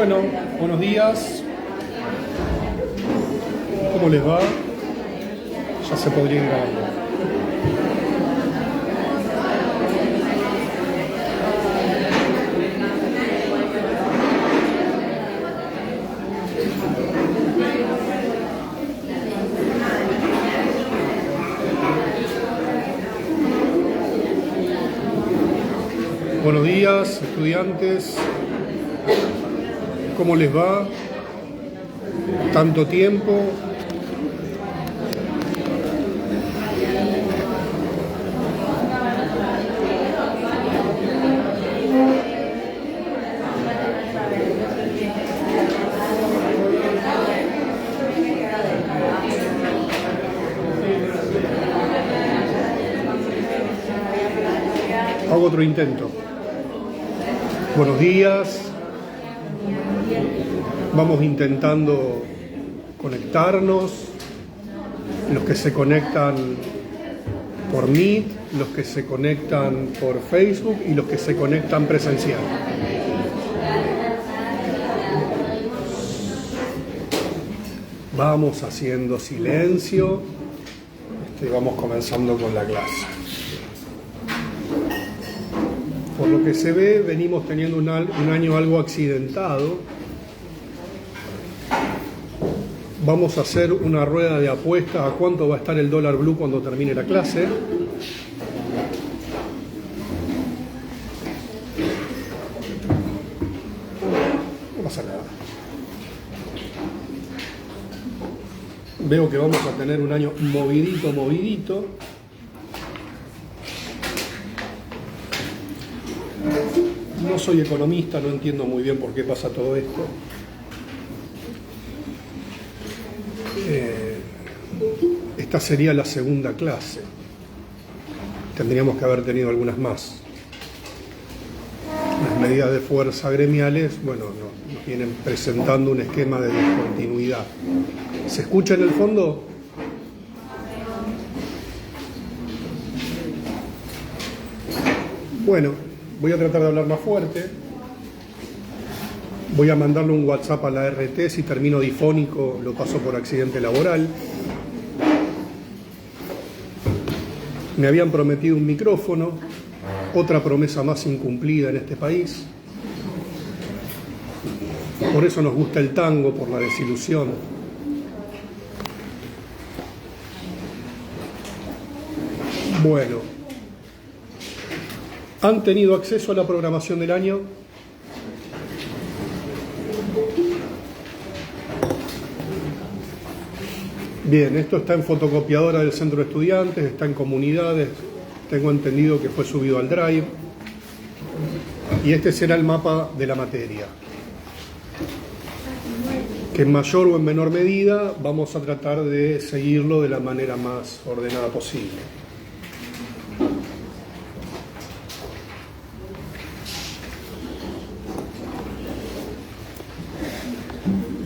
Bueno, buenos días. ¿Cómo les va? Ya se podría ir grabando. Buenos días, estudiantes. ¿Cómo les va? ¿Tanto tiempo? Hago otro intento. Buenos días. Vamos intentando conectarnos. Los que se conectan por Meet, los que se conectan por Facebook y los que se conectan presencial. Vamos haciendo silencio. Vamos comenzando con la clase. Por lo que se ve, venimos teniendo un año algo accidentado. Vamos a hacer una rueda de apuestas a cuánto va a estar el dólar blue cuando termine la clase. No pasa nada. Veo que vamos a tener un año movidito. No soy economista, no entiendo muy bien por qué pasa todo esto. Esta sería la segunda clase. Tendríamos que haber tenido algunas más. Las medidas de fuerza gremiales, bueno, nos vienen presentando un esquema de discontinuidad. ¿Se escucha en el fondo? Bueno, voy a tratar de hablar más fuerte. Voy a mandarle un WhatsApp a la RT. Si termino difónico, lo paso por accidente laboral. Me habían prometido un micrófono, otra promesa más incumplida en este país. Por eso nos gusta el tango, por la desilusión. Bueno, ¿han tenido acceso a la programación del año? Bien, esto está en fotocopiadora del centro de estudiantes, está en comunidades, tengo entendido que fue subido al Drive. Y este será el mapa de la materia, que en mayor o en menor medida vamos a tratar de seguirlo de la manera más ordenada posible.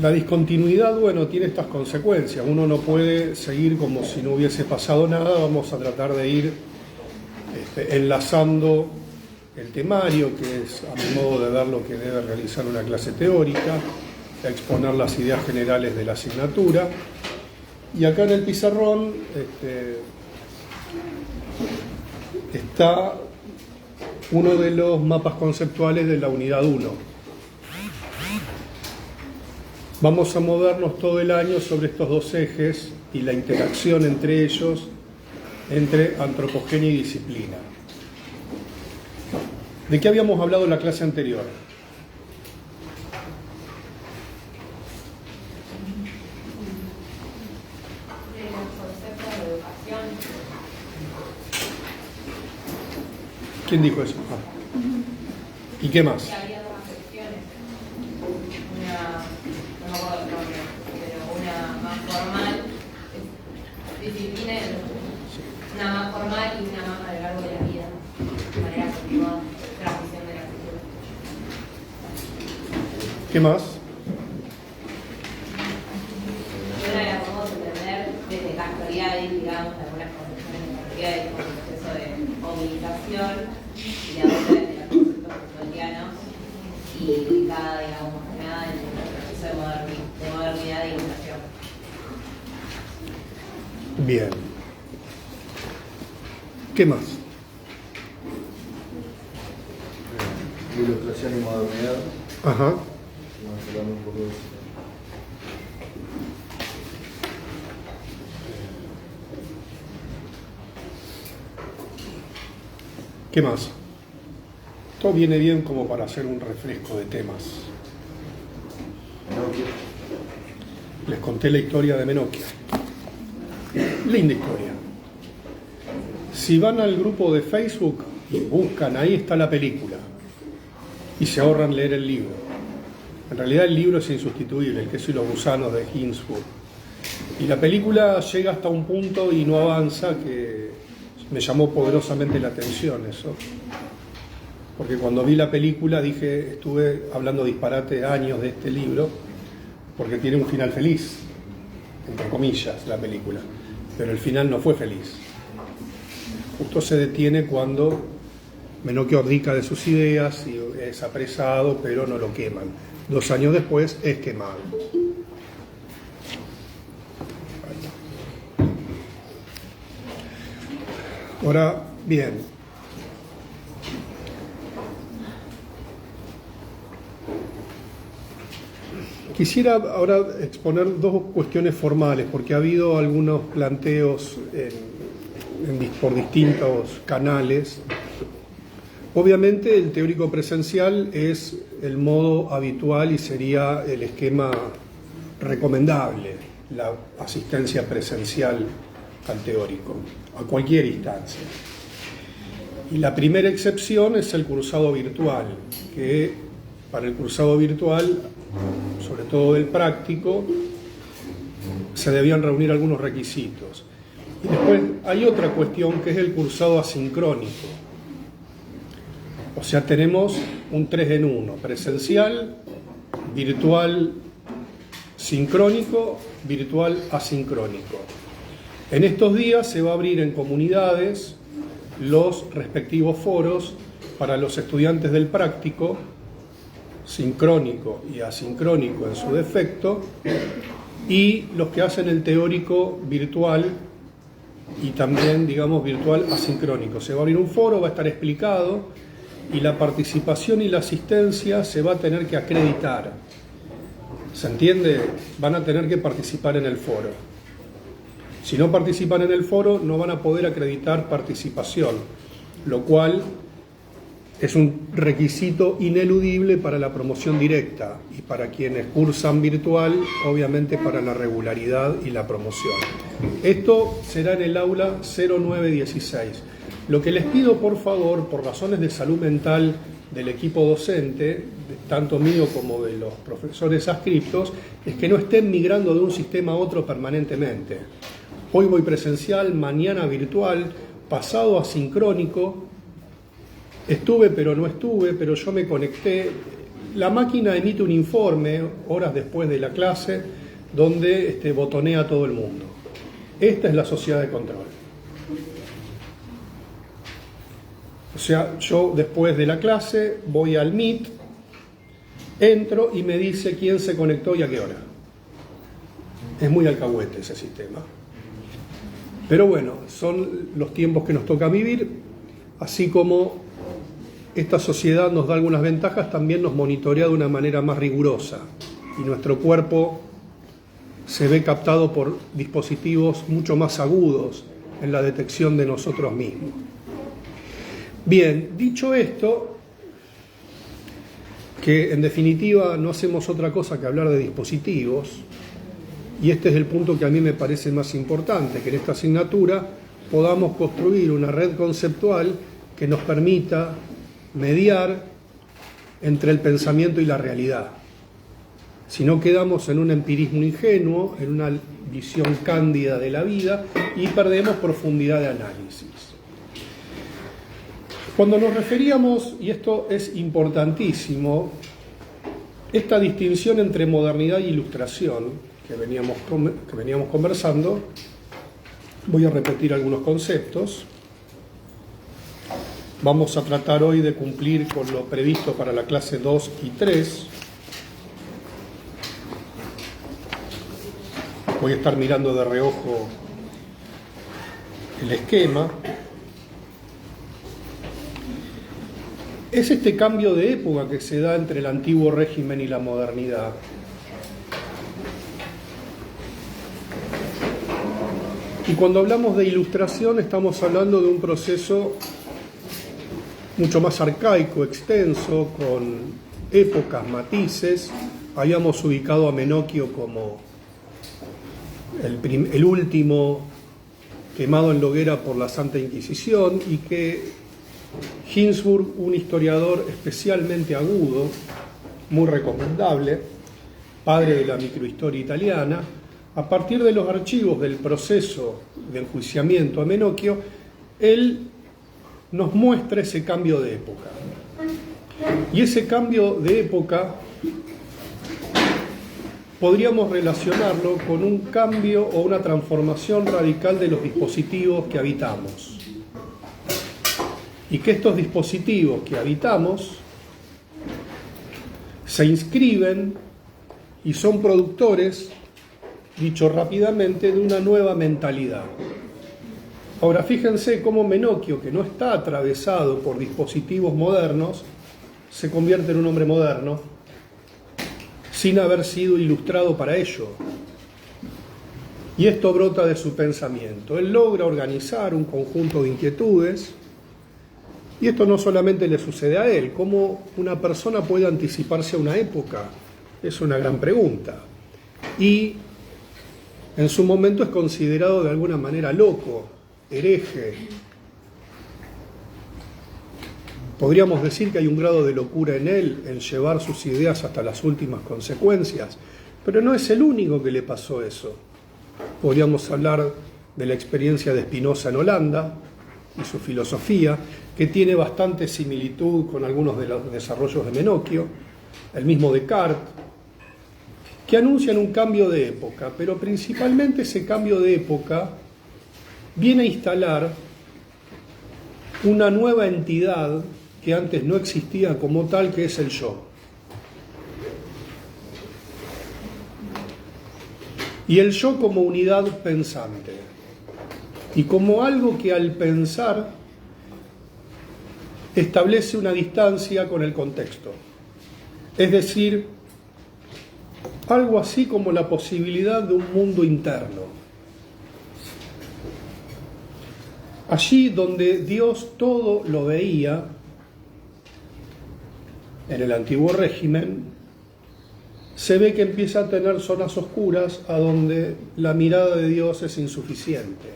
La discontinuidad, bueno, tiene estas consecuencias. Uno no puede seguir como si no hubiese pasado nada. Vamos a tratar de ir enlazando el temario, que es a mi modo de ver lo que debe realizar una clase teórica, exponer las ideas generales de la asignatura. Y acá en el pizarrón está uno de los mapas conceptuales de la unidad 1. Vamos a movernos todo el año sobre estos dos ejes y la interacción entre ellos, entre antropogenia y disciplina. ¿De qué habíamos hablado en la clase anterior? De los conceptos de educación. ¿Quién dijo eso? ¿Y qué más? Que había dos acepciones. No me acuerdo el nombre, pero una más formal, disciplina, una más formal y una más a lo largo de la vida, de manera continuada, transmisión de la cultura. ¿Qué más? Y una la podemos entender desde casualidades, digamos, algunas concepciones de casualidades, como el proceso de movilización, y la otra desde los conceptos culturales y ubicada, digamos, más que nada en Bien. ¿Qué más? Ilustración y modernidad. Ajá. Vamos a hablar un poco de eso. ¿Qué más? Todo viene bien como para hacer un refresco de temas. Menocchio. Les conté la historia de Menocchio. Linda historia. Si van al grupo de Facebook y buscan, ahí está la película. Y se ahorran leer el libro. En realidad el libro es insustituible, El queso y los gusanos de Ginsburg. Y la película llega hasta un punto y no avanza que me llamó poderosamente la atención eso. Porque cuando vi la película dije, estuve hablando disparate años de este libro, porque tiene un final feliz, entre comillas, la película. Pero el final no fue feliz. Justo se detiene cuando Menocchio abdica de sus ideas y es apresado, pero no lo queman. 2 años después es quemado. Ahora, bien. Quisiera ahora exponer 2 cuestiones formales, porque ha habido algunos planteos por distintos canales. Obviamente el teórico presencial es el modo habitual y sería el esquema recomendable, la asistencia presencial al teórico, a cualquier instancia. Y la primera excepción es el cursado virtual, que para el cursado virtual, sobre todo el práctico, se debían reunir algunos requisitos. Y después hay otra cuestión que es el cursado asincrónico. O sea, tenemos un 3 en 1, presencial, virtual sincrónico, virtual asincrónico. En estos días se va a abrir en comunidades los respectivos foros para los estudiantes del práctico, sincrónico y asincrónico en su defecto, y los que hacen el teórico virtual y también, digamos, virtual asincrónico. Se va a abrir un foro, va a estar explicado, y la participación y la asistencia se va a tener que acreditar. ¿Se entiende? Van a tener que participar en el foro. Si no participan en el foro, no van a poder acreditar participación, lo cual es un requisito ineludible para la promoción directa y para quienes cursan virtual, obviamente para la regularidad y la promoción. Esto será en el aula 0916. Lo que les pido, por favor, por razones de salud mental del equipo docente, tanto mío como de los profesores adscriptos, es que no estén migrando de un sistema a otro permanentemente. Hoy voy presencial, mañana virtual, pasado asincrónico, estuve pero no estuve, pero yo me conecté. La máquina emite un informe horas después de la clase donde botonea a todo el mundo. Esta es la sociedad de control. O sea, yo después de la clase voy al Meet, entro y me dice quién se conectó y a qué hora. Es muy alcahuete ese sistema. Pero bueno, son los tiempos que nos toca vivir, así como esta sociedad nos da algunas ventajas, también nos monitorea de una manera más rigurosa y nuestro cuerpo se ve captado por dispositivos mucho más agudos en la detección de nosotros mismos. Bien, dicho esto, que en definitiva no hacemos otra cosa que hablar de dispositivos, y este es el punto que a mí me parece más importante, que en esta asignatura podamos construir una red conceptual que nos permita mediar entre el pensamiento y la realidad. Si no, quedamos en un empirismo ingenuo, en una visión cándida de la vida y perdemos profundidad de análisis. Cuando nos referíamos, y esto es importantísimo, esta distinción entre modernidad e ilustración que veníamos conversando, voy a repetir algunos conceptos. Vamos a tratar hoy de cumplir con lo previsto para la clase 2 y 3. Voy a estar mirando de reojo el esquema, es este cambio de época que se da entre el antiguo régimen y la modernidad. Y cuando hablamos de ilustración estamos hablando de un proceso mucho más arcaico, extenso, con épocas, matices. Habíamos ubicado a Menocchio como el último quemado en la hoguera por la Santa Inquisición, y que Ginsburg, un historiador especialmente agudo, muy recomendable, padre de la microhistoria italiana, a partir de los archivos del proceso de enjuiciamiento a Menocchio, él nos muestra ese cambio de época. Y ese cambio de época podríamos relacionarlo con un cambio o una transformación radical de los dispositivos que habitamos. Y que estos dispositivos que habitamos se inscriben y son productores, dicho rápidamente, de una nueva mentalidad. Ahora, fíjense cómo Menocchio, que no está atravesado por dispositivos modernos, se convierte en un hombre moderno sin haber sido ilustrado para ello. Y esto brota de su pensamiento. Él logra organizar un conjunto de inquietudes, y esto no solamente le sucede a él. ¿Cómo una persona puede anticiparse a una época? Es una gran pregunta. Y en su momento es considerado de alguna manera loco, hereje. Podríamos decir que hay un grado de locura en él, en llevar sus ideas hasta las últimas consecuencias, pero no es el único que le pasó eso. Podríamos hablar de la experiencia de Spinoza en Holanda y su filosofía, que tiene bastante similitud con algunos de los desarrollos de Menocchio, el mismo Descartes, que anuncian un cambio de época, pero principalmente ese cambio de época viene a instalar una nueva entidad que antes no existía como tal, que es el yo. Y el yo como unidad pensante, y como algo que al pensar establece una distancia con el contexto. Es decir, algo así como la posibilidad de un mundo interno. Allí donde Dios todo lo veía, en el antiguo régimen, se ve que empieza a tener zonas oscuras a donde la mirada de Dios es insuficiente.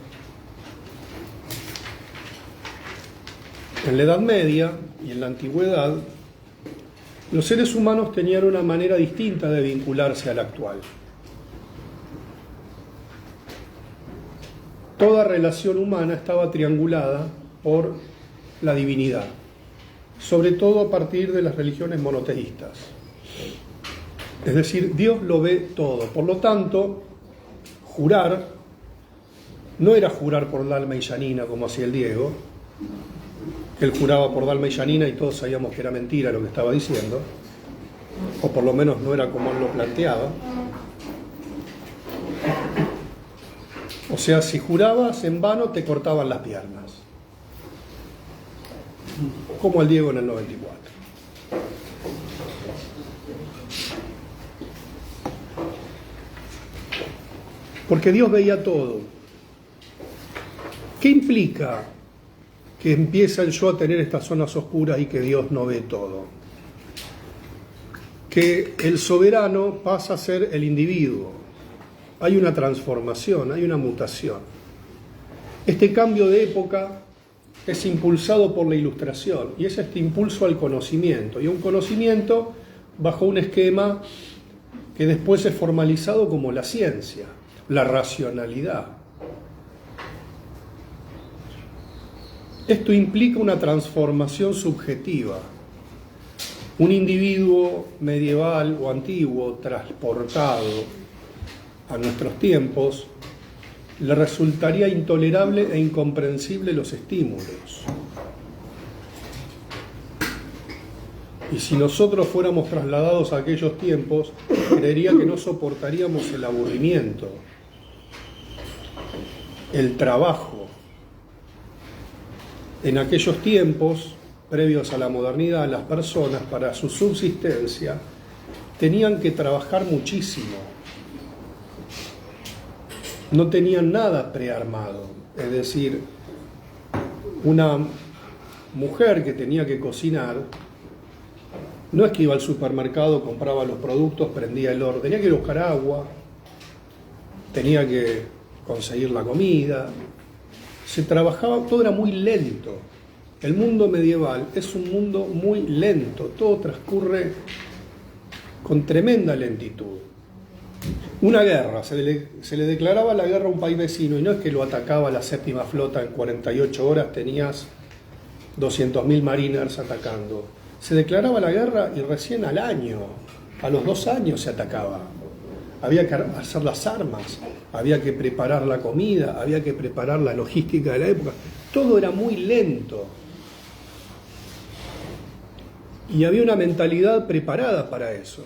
En la Edad Media y en la Antigüedad, los seres humanos tenían una manera distinta de vincularse al actual. Toda relación humana estaba triangulada por la divinidad, sobre todo a partir de las religiones monoteístas. Es decir, Dios lo ve todo. Por lo tanto, jurar no era jurar por Dalma y Yanina como hacía el Diego. Él juraba por Dalma y Yanina y todos sabíamos que era mentira lo que estaba diciendo, o por lo menos no era como él lo planteaba. O sea, si jurabas en vano te cortaban las piernas, como el Diego en el 94. Porque Dios veía todo. ¿Qué implica que empieza el yo a tener estas zonas oscuras y que Dios no ve todo? Que el soberano pasa a ser el individuo. Hay una transformación, hay una mutación. Este cambio de época es impulsado por la ilustración, y es este impulso al conocimiento, y un conocimiento bajo un esquema que después es formalizado como la ciencia, la racionalidad. Esto implica una transformación subjetiva. Un individuo medieval o antiguo transportado a nuestros tiempos le resultaría intolerable e incomprensible los estímulos. Y si nosotros fuéramos trasladados a aquellos tiempos, creería que no soportaríamos el aburrimiento, el trabajo, En aquellos tiempos, previos a la modernidad, las personas para su subsistencia tenían que trabajar muchísimo. No tenían nada prearmado. Es decir, una mujer que tenía que cocinar, no es que iba al supermercado, compraba los productos, prendía el horno, tenía que ir a buscar agua, tenía que conseguir la comida, se trabajaba, todo era muy lento. El mundo medieval es un mundo muy lento, todo transcurre con tremenda lentitud. Una guerra, se le declaraba la guerra a un país vecino, y no es que lo atacaba la séptima flota en 48 horas, tenías 200.000 mariners atacando. Se declaraba la guerra y recién al año, a los 2 años se atacaba. Había que hacer las armas, había que preparar la comida, había que preparar la logística de la época. Todo era muy lento. Y había una mentalidad preparada para eso.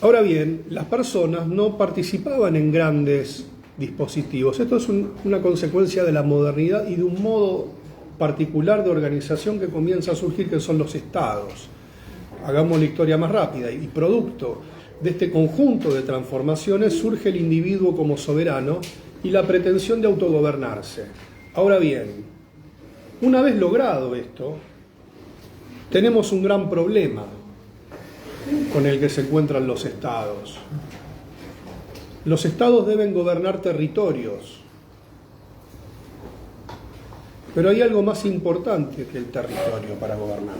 Ahora bien, las personas no participaban en grandes dispositivos. Esto es una consecuencia de la modernidad y de un modo particular de organización que comienza a surgir, que son los estados. Hagamos la historia más rápida, y producto de este conjunto de transformaciones surge el individuo como soberano y la pretensión de autogobernarse. Ahora bien, una vez logrado esto, tenemos un gran problema con el que se encuentran los estados. Los estados deben gobernar territorios, pero hay algo más importante que el territorio para gobernar,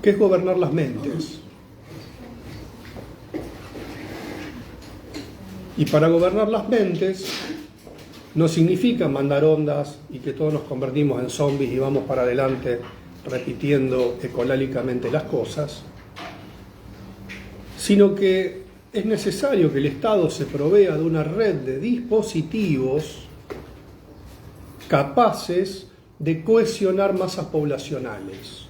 que es gobernar las mentes. Y para gobernar las mentes no significa mandar ondas y que todos nos convertimos en zombies y vamos para adelante repitiendo ecolálicamente las cosas, sino que es necesario que el Estado se provea de una red de dispositivos capaces de cohesionar masas poblacionales.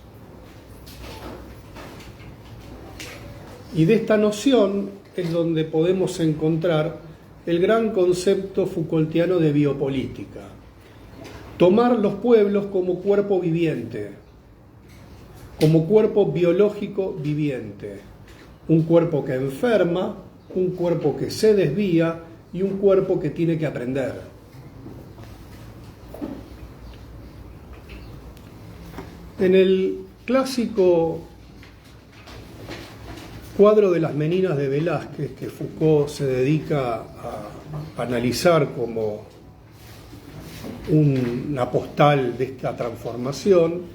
Y de esta noción es donde podemos encontrar el gran concepto Foucaultiano de biopolítica. Tomar los pueblos como cuerpo viviente, como cuerpo biológico viviente. Un cuerpo que enferma, un cuerpo que se desvía y un cuerpo que tiene que aprender. En el clásico cuadro de las Meninas de Velázquez, que Foucault se dedica a analizar como una postal de esta transformación,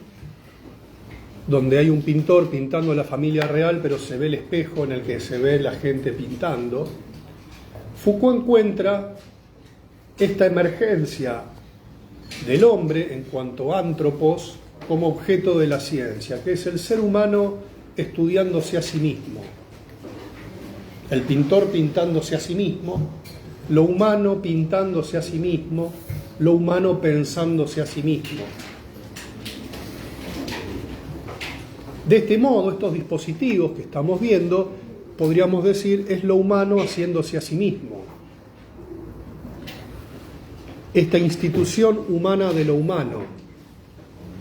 donde hay un pintor pintando a la familia real, pero se ve el espejo en el que se ve la gente pintando, Foucault encuentra esta emergencia del hombre en cuanto antropos como objeto de la ciencia, que es el ser humano estudiándose a sí mismo, el pintor pintándose a sí mismo, lo humano pintándose a sí mismo, lo humano pensándose a sí mismo. De este modo, estos dispositivos que estamos viendo, podríamos decir, es lo humano haciéndose a sí mismo. Esta institución humana de lo humano,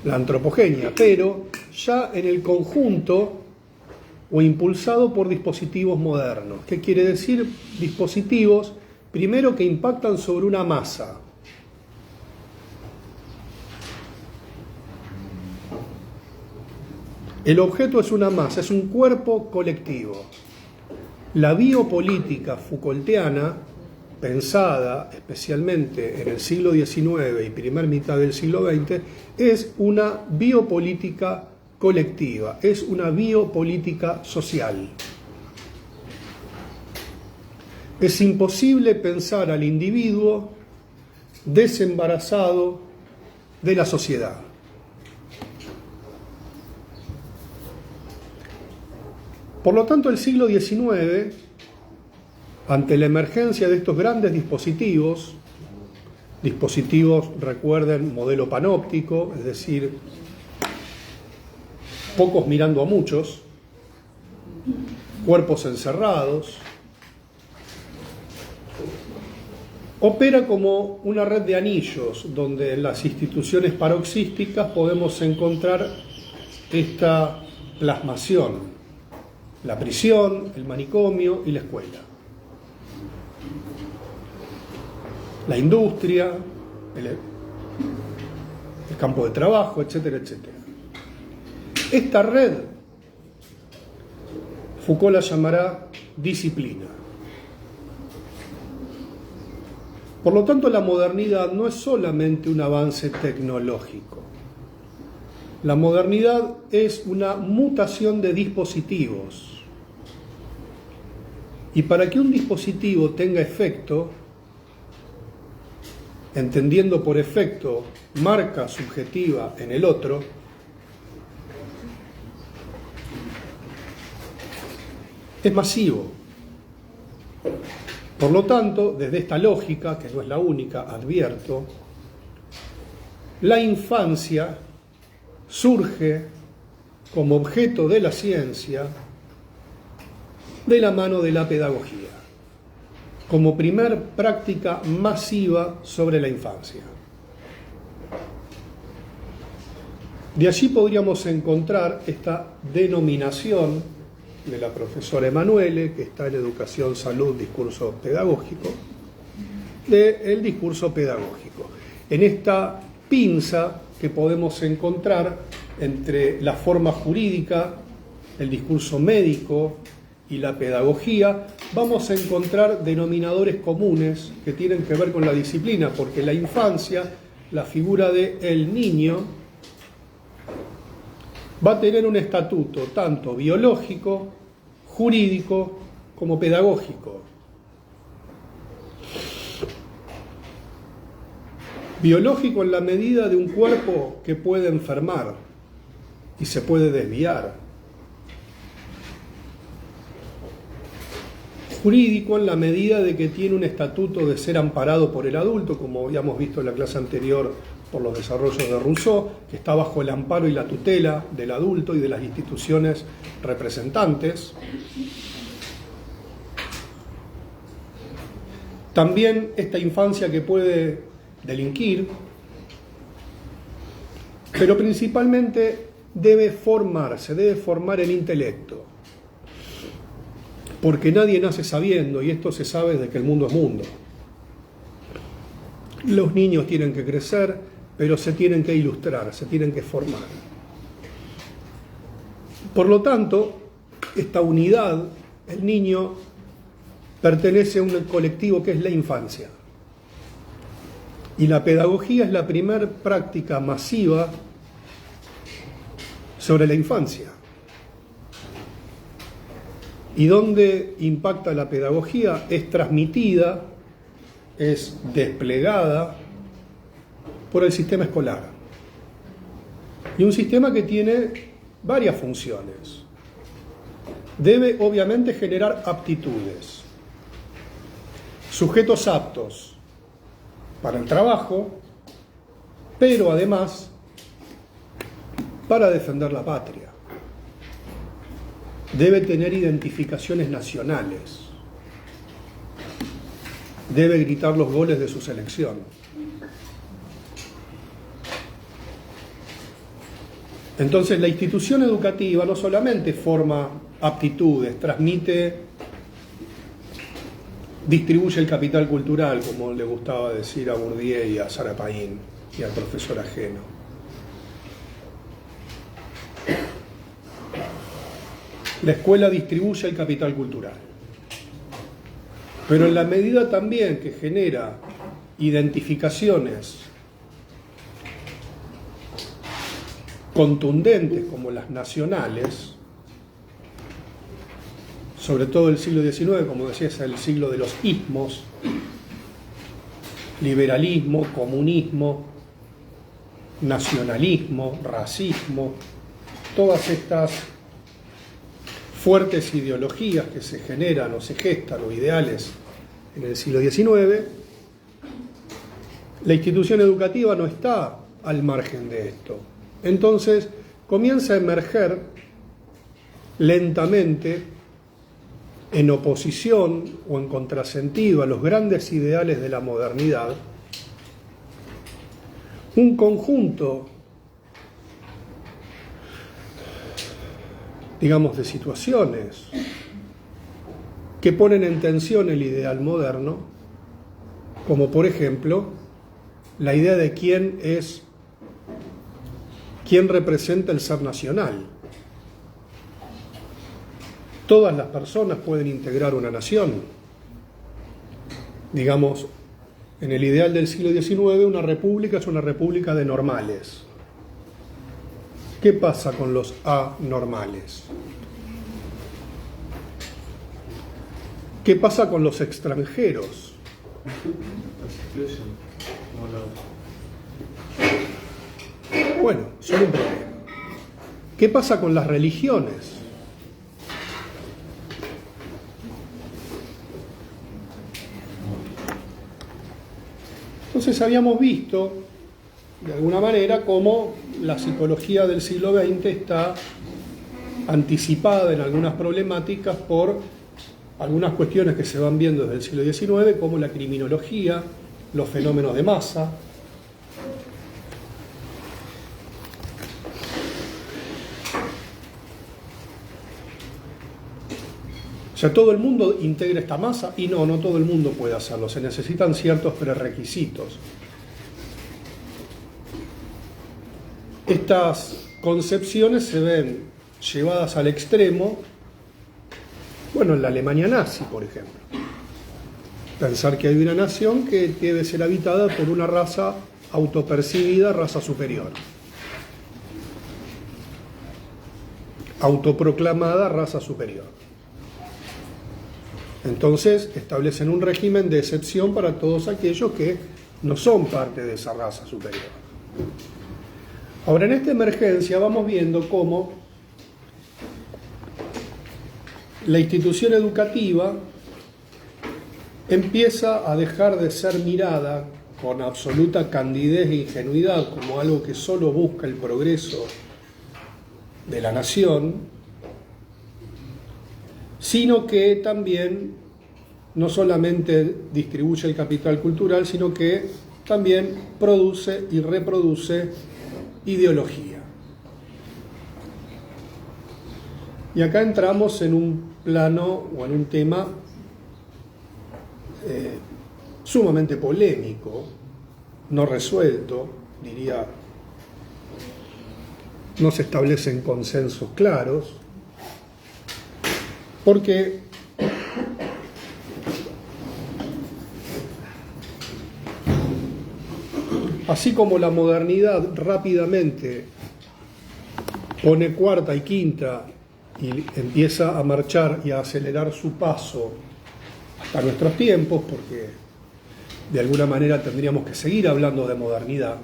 la antropogenia, pero ya en el conjunto o impulsado por dispositivos modernos. ¿Qué quiere decir? Dispositivos, primero, que impactan sobre una masa. El objeto es una masa, es un cuerpo colectivo. La biopolítica Foucaultiana, pensada especialmente en el siglo XIX y primer mitad del siglo XX, es una biopolítica colectiva, es una biopolítica social. Es imposible pensar al individuo desembarazado de la sociedad. Por lo tanto, el siglo XIX, ante la emergencia de estos grandes dispositivos, recuerden, modelo panóptico, es decir, pocos mirando a muchos, cuerpos encerrados, opera como una red de anillos, donde en las instituciones paroxísticas podemos encontrar esta plasmación: la prisión, el manicomio y la escuela. La industria, el campo de trabajo, etcétera, etcétera. Esta red, Foucault la llamará disciplina. Por lo tanto, la modernidad no es solamente un avance tecnológico. La modernidad es una mutación de dispositivos. Y para que un dispositivo tenga efecto, entendiendo por efecto marca subjetiva en el otro, es masivo. Por lo tanto, desde esta lógica, que no es la única, advierto, la infancia surge como objeto de la ciencia de la mano de la pedagogía, como primer práctica masiva sobre la infancia. De allí podríamos encontrar esta denominación de la profesora Emanuele, que está en Educación, Salud, Discurso Pedagógico, del discurso pedagógico. En esta pinza que podemos encontrar entre la forma jurídica, el discurso médico y la pedagogía, vamos a encontrar denominadores comunes que tienen que ver con la disciplina, porque la infancia, la figura del niño, va a tener un estatuto tanto biológico, jurídico, como pedagógico. Biológico en la medida de un cuerpo que puede enfermar y se puede desviar. Jurídico en la medida de que tiene un estatuto de ser amparado por el adulto, como habíamos visto en la clase anterior por los desarrollos de Rousseau, que está bajo el amparo y la tutela del adulto y de las instituciones representantes. También esta infancia que puede delinquir, pero principalmente debe formarse, debe formar el intelecto, porque nadie nace sabiendo, y esto se sabe desde que el mundo es mundo. Los niños tienen que crecer, pero se tienen que ilustrar, se tienen que formar. Por lo tanto, esta unidad, el niño, pertenece a un colectivo que es la infancia. Y la pedagogía es la primer práctica masiva sobre la infancia. Y donde impacta la pedagogía es transmitida, es desplegada por el sistema escolar. Y un sistema que tiene varias funciones. Debe obviamente generar aptitudes, sujetos aptos para el trabajo, pero además para defender la patria. Debe tener identificaciones nacionales. Debe gritar los goles de su selección. Entonces, la institución educativa no solamente forma aptitudes, distribuye el capital cultural, como le gustaba decir a Bourdieu y a Sara Paín y al profesor Ajeno. La escuela distribuye el capital cultural, pero en la medida también que genera identificaciones contundentes como las nacionales, sobre todo el siglo XIX, como decía, es el siglo de los ismos, liberalismo, comunismo, nacionalismo, racismo, todas estas fuertes ideologías que se generan o se gestan o ideales en el siglo XIX, la institución educativa no está al margen de esto. Entonces comienza a emerger lentamente en oposición o en contrasentido a los grandes ideales de la modernidad, un conjunto, digamos, de situaciones que ponen en tensión el ideal moderno, como por ejemplo la idea de quién representa el ser nacional. Todas las personas pueden integrar una nación. Digamos, en el ideal del siglo XIX, una república es una república de normales. ¿Qué pasa con los anormales? ¿Qué pasa con los extranjeros? Bueno, son un problema. ¿Qué pasa con las religiones? Entonces habíamos visto, de alguna manera, cómo la psicología del siglo XX está anticipada en algunas problemáticas por algunas cuestiones que se van viendo desde el siglo XIX, como la criminología, los fenómenos de masa. O sea, todo el mundo integra esta masa y no todo el mundo puede hacerlo, se necesitan ciertos prerequisitos. Estas concepciones se ven llevadas al extremo, bueno, en la Alemania nazi, por ejemplo. Pensar que hay una nación que debe ser habitada por una raza autopercibida, raza superior. Autoproclamada raza superior. Entonces establecen un régimen de excepción para todos aquellos que no son parte de esa raza superior. Ahora, en esta emergencia vamos viendo cómo la institución educativa empieza a dejar de ser mirada con absoluta candidez e ingenuidad como algo que solo busca el progreso de la nación, sino que también no solamente distribuye el capital cultural, sino que también produce y reproduce ideología. Y acá entramos en un plano o en un tema sumamente polémico, no resuelto, diría, no se establecen consensos claros, porque así como la modernidad rápidamente pone cuarta y quinta y empieza a marchar y a acelerar su paso hasta nuestros tiempos, porque de alguna manera tendríamos que seguir hablando de modernidad,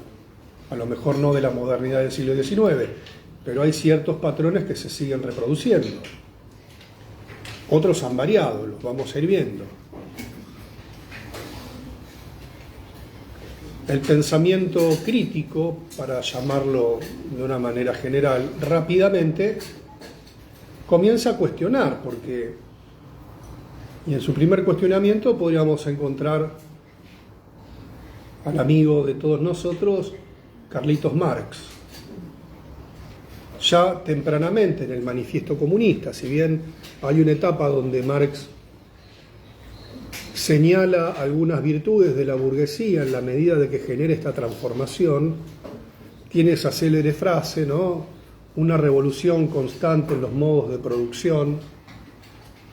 a lo mejor no de la modernidad del siglo XIX, pero hay ciertos patrones que se siguen reproduciendo. Otros han variado, los vamos a ir viendo. El pensamiento crítico, para llamarlo de una manera general, rápidamente comienza a cuestionar, y en su primer cuestionamiento podríamos encontrar al amigo de todos nosotros, Carlitos Marx. Ya tempranamente en el Manifiesto Comunista, si bien hay una etapa donde Marx señala algunas virtudes de la burguesía en la medida de que genera esta transformación, tiene esa célebre frase, ¿no? Una revolución constante en los modos de producción.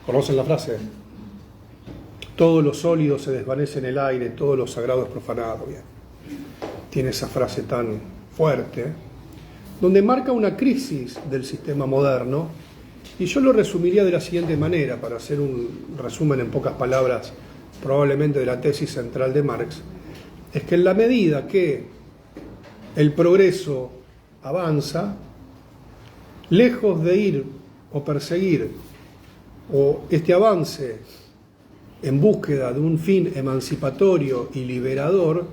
¿Conocen la frase? Todo lo sólido se desvanece en el aire, todo lo sagrado es profanado. Bien. Tiene esa frase tan fuerte, donde marca una crisis del sistema moderno, y yo lo resumiría de la siguiente manera, para hacer un resumen en pocas palabras, probablemente de la tesis central de Marx, es que en la medida que el progreso avanza, lejos de ir o perseguir o este avance en búsqueda de un fin emancipatorio y liberador,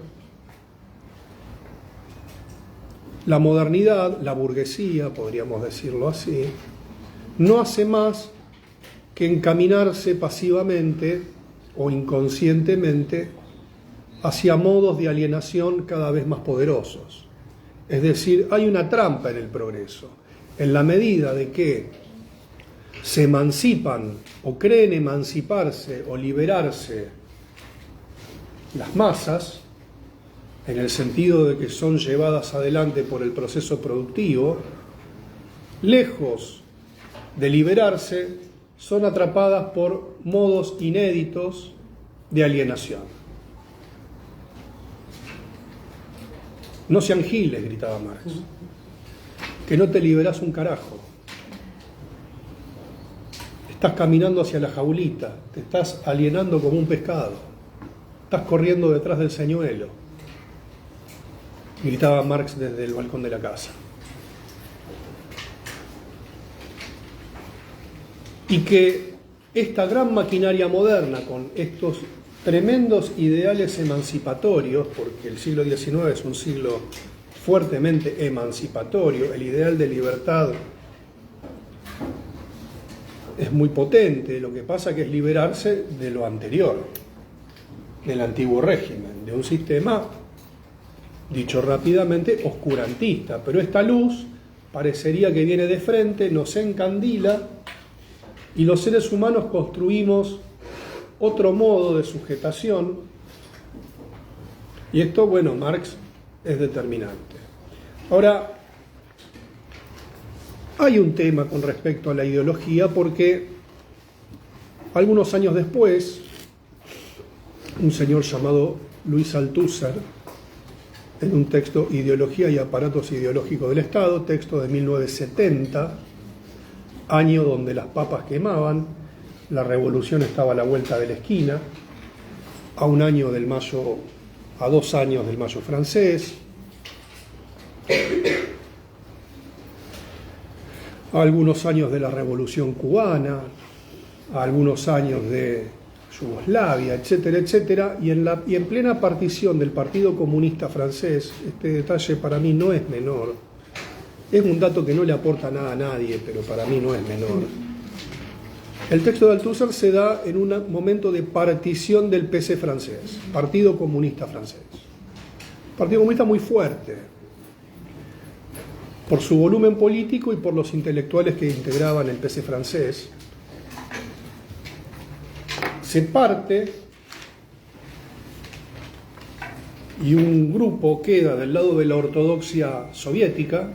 la modernidad, la burguesía, podríamos decirlo así, no hace más que encaminarse pasivamente o inconscientemente hacia modos de alienación cada vez más poderosos. Es decir, hay una trampa en el progreso. En la medida de que se emancipan o creen emanciparse o liberarse las masas, en el sentido de que son llevadas adelante por el proceso productivo, lejos de liberarse, son atrapadas por modos inéditos de alienación. No sean giles, gritaba Marx, que no te liberás un carajo. Estás caminando hacia la jaulita, te estás alienando como un pescado, estás corriendo detrás del señuelo, gritaba Marx desde el balcón de la casa. Y que esta gran maquinaria moderna, con estos tremendos ideales emancipatorios, porque el siglo XIX es un siglo fuertemente emancipatorio, el ideal de libertad es muy potente, lo que pasa que es liberarse de lo anterior, del antiguo régimen, de un sistema, dicho rápidamente, oscurantista, pero esta luz parecería que viene de frente, nos encandila, y los seres humanos construimos otro modo de sujetación, y esto, bueno, Marx es determinante. Ahora, hay un tema con respecto a la ideología, porque algunos años después, un señor llamado Luis Althusser, en un texto Ideología y aparatos ideológicos del Estado, texto de 1970, año donde las papas quemaban, la revolución estaba a la vuelta de la esquina, a 2 años del Mayo francés, a algunos años de la revolución cubana, a algunos años de Yugoslavia, etcétera, etcétera, y en plena partición del Partido Comunista Francés, este detalle para mí no es menor. Es un dato que no le aporta nada a nadie, pero para mí no es menor. El texto de Althusser se da en un momento de partición del PC francés, Partido Comunista Francés. Partido Comunista muy fuerte, por su volumen político y por los intelectuales que integraban el PC francés. Se parte y un grupo queda del lado de la ortodoxia soviética,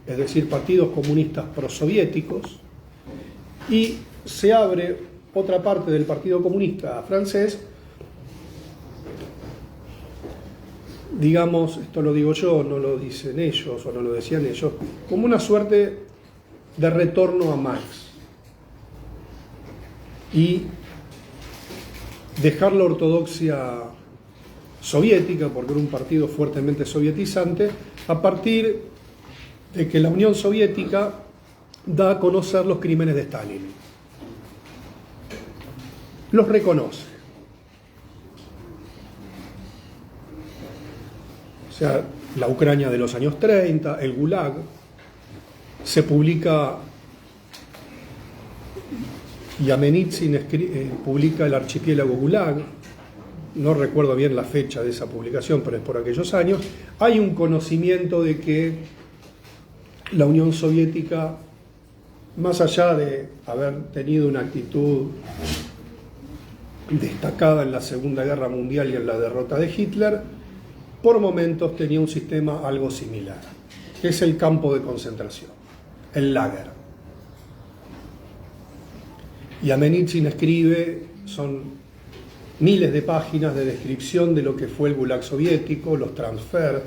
es decir, partidos comunistas prosoviéticos, y se abre otra parte del Partido Comunista francés, digamos, esto lo digo yo, no lo dicen ellos o no lo decían ellos, como una suerte de retorno a Marx y dejar la ortodoxia soviética, porque era un partido fuertemente sovietizante, a partir de que la Unión Soviética da a conocer los crímenes de Stalin. Los reconoce. O sea, la Ucrania de los años 30, el Gulag, se publica, Yamenitsyn publica el archipiélago Gulag, no recuerdo bien la fecha de esa publicación, pero es por aquellos años. Hay un conocimiento de que la Unión Soviética, más allá de haber tenido una actitud destacada en la Segunda Guerra Mundial y en la derrota de Hitler, por momentos tenía un sistema algo similar, que es el campo de concentración, el Lager. Yamenitsyn escribe, son miles de páginas de descripción de lo que fue el Gulag soviético, los transfer,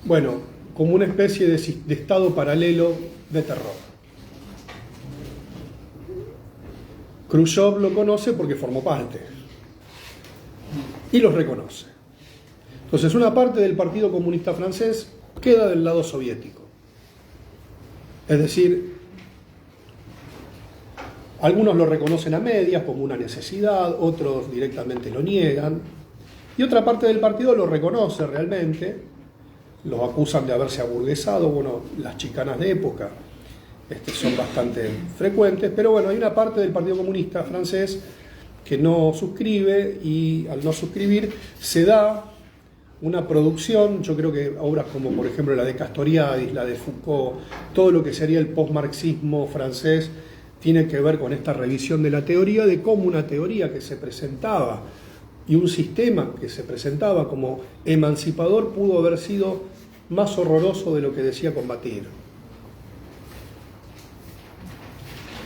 bueno, como una especie de estado paralelo de terror. Khrushchev lo conoce porque formó parte y los reconoce. Entonces, una parte del Partido Comunista Francés queda del lado soviético. Es decir, algunos lo reconocen a medias como una necesidad, otros directamente lo niegan, y otra parte del partido lo reconoce realmente, los acusan de haberse aburguesado, bueno, las chicanas de época. son bastante frecuentes, pero bueno, hay una parte del Partido Comunista francés que no suscribe, y al no suscribir se da una producción. Yo creo que obras como por ejemplo la de Castoriadis, la de Foucault, todo lo que sería el postmarxismo francés tiene que ver con esta revisión de la teoría, de cómo una teoría que se presentaba y un sistema que se presentaba como emancipador pudo haber sido más horroroso de lo que decía combatir.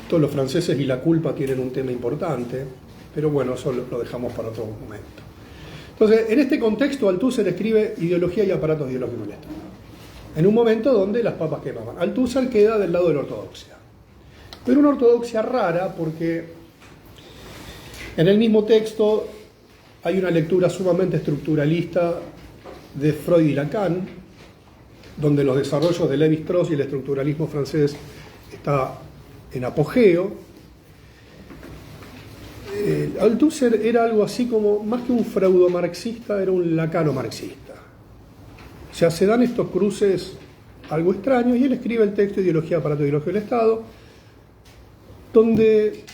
Todos los franceses y la culpa tienen un tema importante, pero bueno, eso lo dejamos para otro momento. Entonces, en este contexto, Althusser escribe Ideología y aparatos ideológicos del Estado, en un momento donde las papas quemaban. Althusser queda del lado de la ortodoxia, pero una ortodoxia rara, porque en el mismo texto hay una lectura sumamente estructuralista de Freud y Lacan, donde los desarrollos de Lévi-Strauss y el estructuralismo francés está en apogeo. Althusser era algo así como, más que un freudomarxista, era un lacano-marxista. O sea, se dan estos cruces algo extraños, y él escribe el texto Ideología, aparato ideológico del Estado, donde,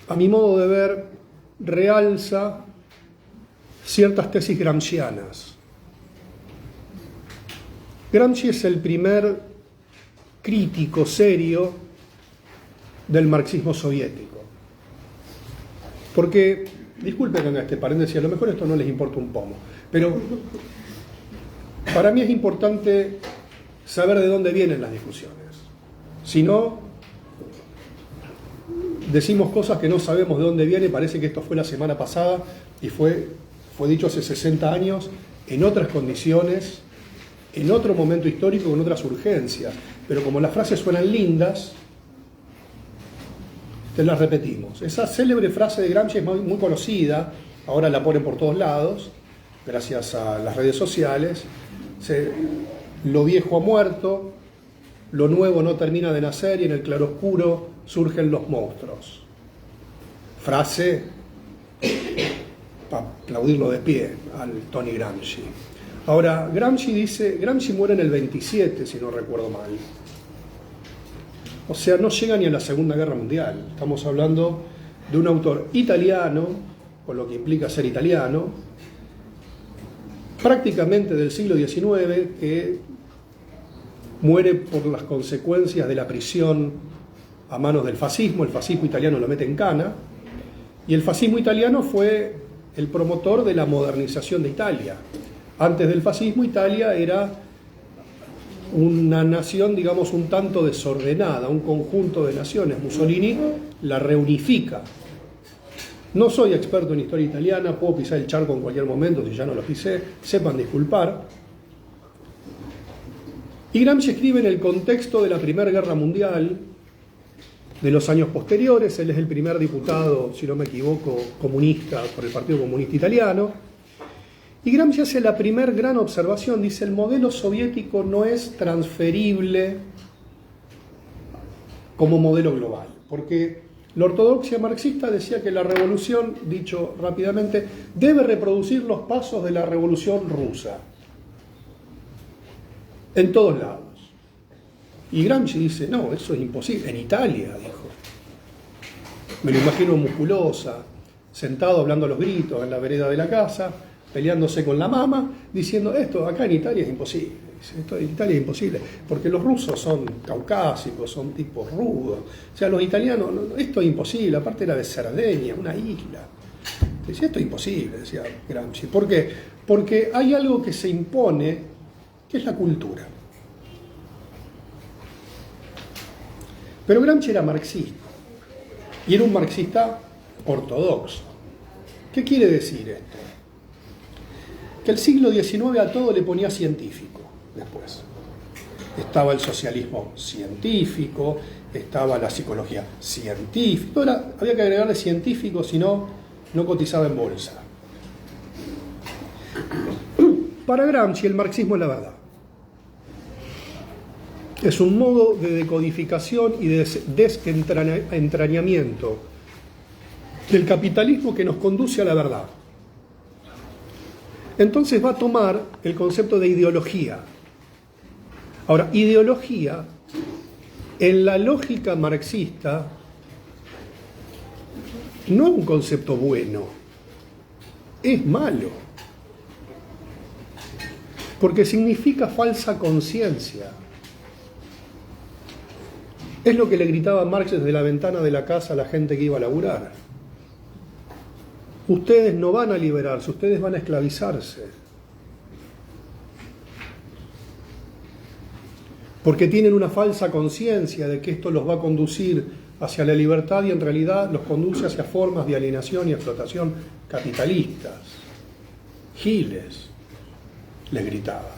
a mi modo de ver, realza ciertas tesis gramscianas. Gramsci es el primer crítico serio del marxismo soviético. Porque, disculpen que haga este paréntesis, a lo mejor esto no les importa un pomo, pero para mí es importante saber de dónde vienen las discusiones. Si no, decimos cosas que no sabemos de dónde viene. Parece que esto fue la semana pasada y fue dicho hace 60 años, en otras condiciones, en otro momento histórico, con otras urgencias. Pero como las frases suenan lindas, te las repetimos. Esa célebre frase de Gramsci es muy conocida, ahora la ponen por todos lados, gracias a las redes sociales. Lo viejo ha muerto, lo nuevo no termina de nacer, y en el claroscuro surgen los monstruos. Frase para aplaudirlo de pie al Tony Gramsci. Ahora, Gramsci muere en el 27, si no recuerdo mal. O sea, no llega ni a la Segunda Guerra Mundial. Estamos hablando de un autor italiano, con lo que implica ser italiano, prácticamente del siglo XIX, que muere por las consecuencias de la prisión a manos del fascismo. El fascismo italiano lo mete en cana, y el fascismo italiano fue el promotor de la modernización de Italia. Antes del fascismo, Italia era una nación, digamos, un tanto desordenada, un conjunto de naciones. Mussolini la reunifica. No soy experto en historia italiana, puedo pisar el charco en cualquier momento, si ya no lo pisé, sepan disculpar. Y Gramsci escribe en el contexto de la Primera Guerra Mundial, de los años posteriores. Él es el primer diputado, si no me equivoco, comunista por el Partido Comunista Italiano. Y Gramsci hace la primera gran observación, dice: el modelo soviético no es transferible como modelo global, porque la ortodoxia marxista decía que la revolución, dicho rápidamente, debe reproducir los pasos de la revolución rusa en todos lados. Y Gramsci dice: no, eso es imposible. En Italia, dijo, me lo imagino musculosa, sentado hablando a los gritos en la vereda de la casa, peleándose con la mamá, diciendo: esto acá en Italia es imposible. Esto en Italia es imposible, porque los rusos son caucásicos, son tipos rudos. O sea, los italianos, esto es imposible. Aparte era de Cerdeña, una isla. Decía: esto es imposible, decía Gramsci. ¿Por qué? Porque hay algo que se impone, que es la cultura. Pero Gramsci era marxista, y era un marxista ortodoxo. ¿Qué quiere decir esto? Que el siglo XIX a todo le ponía científico. Después estaba el socialismo científico, estaba la psicología científica. Ahora había que agregarle científico, si no, no cotizaba en bolsa. Para Gramsci el marxismo es la verdad. Es un modo de decodificación y de desentrañamiento del capitalismo que nos conduce a la verdad. Entonces va a tomar el concepto de ideología. Ahora, ideología En la lógica marxista, no es un concepto bueno, es malo, porque significa falsa conciencia. Es lo que le gritaba Marx desde la ventana de la casa a la gente que iba a laburar. Ustedes no van a liberarse, ustedes van a esclavizarse. Porque tienen una falsa conciencia de que esto los va a conducir hacia la libertad y en realidad los conduce hacia formas de alienación y explotación capitalistas. Giles, les gritaba.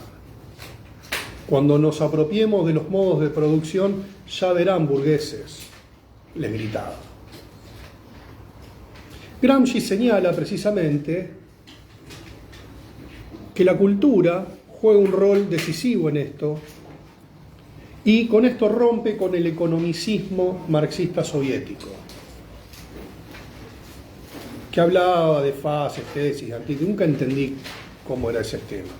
Cuando nos apropiemos de los modos de producción, ya verán, burgueses, les gritaba. Gramsci señala precisamente que la cultura juega un rol decisivo en esto y con esto rompe con el economicismo marxista soviético, que hablaba de fases, tesis, artículos. Nunca entendí cómo era ese esquema,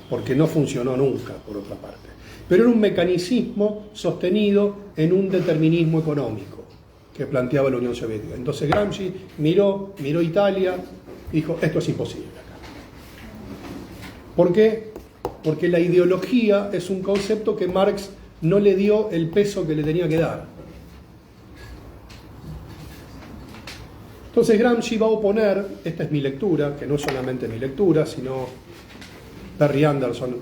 porque no funcionó nunca, por otra parte. Pero era un mecanismo sostenido en un determinismo económico que planteaba la Unión Soviética. Entonces Gramsci miró Italia y dijo, esto es imposible acá. ¿Por qué? Porque la ideología es un concepto que Marx no le dio el peso que le tenía que dar. Entonces Gramsci va a oponer, esta es mi lectura, que no es solamente mi lectura, sino Perry Anderson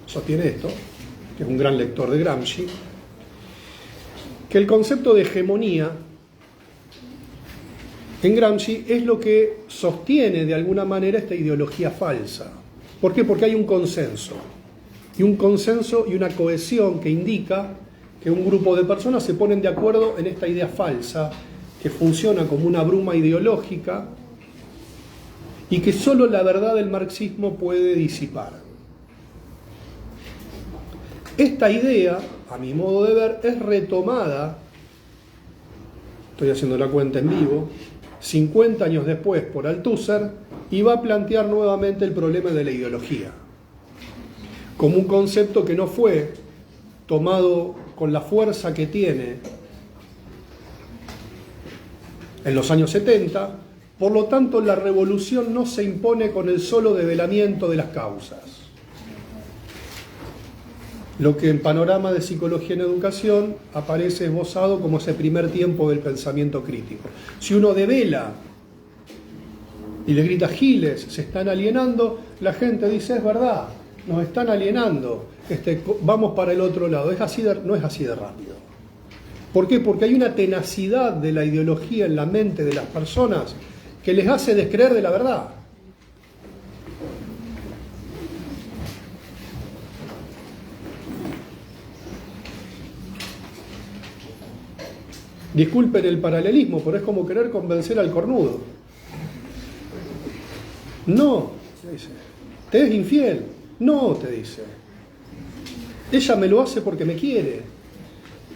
sostiene esto, que es un gran lector de Gramsci, que el concepto de hegemonía en Gramsci es lo que sostiene de alguna manera esta ideología falsa. ¿Por qué? Porque hay un consenso y una cohesión que indica que un grupo de personas se ponen de acuerdo en esta idea falsa que funciona como una bruma ideológica y que solo la verdad del marxismo puede disipar. Esta idea, a mi modo de ver, es retomada, estoy haciendo la cuenta en vivo, 50 años después por Althusser, y va a plantear nuevamente el problema de la ideología, como un concepto que no fue tomado con la fuerza que tiene en los años 70, por lo tanto la revolución no se impone con el solo develamiento de las causas. Lo que en Panorama de Psicología en Educación aparece esbozado como ese primer tiempo del pensamiento crítico. Si uno devela y le grita Giles, se están alienando, la gente dice, es verdad, nos están alienando, vamos para el otro lado. No es así de rápido. ¿Por qué? Porque hay una tenacidad de la ideología en la mente de las personas que les hace descreer de la verdad. Disculpen el paralelismo, pero es como querer convencer al cornudo. No, te dice, te es infiel. No, te dice. Ella me lo hace porque me quiere.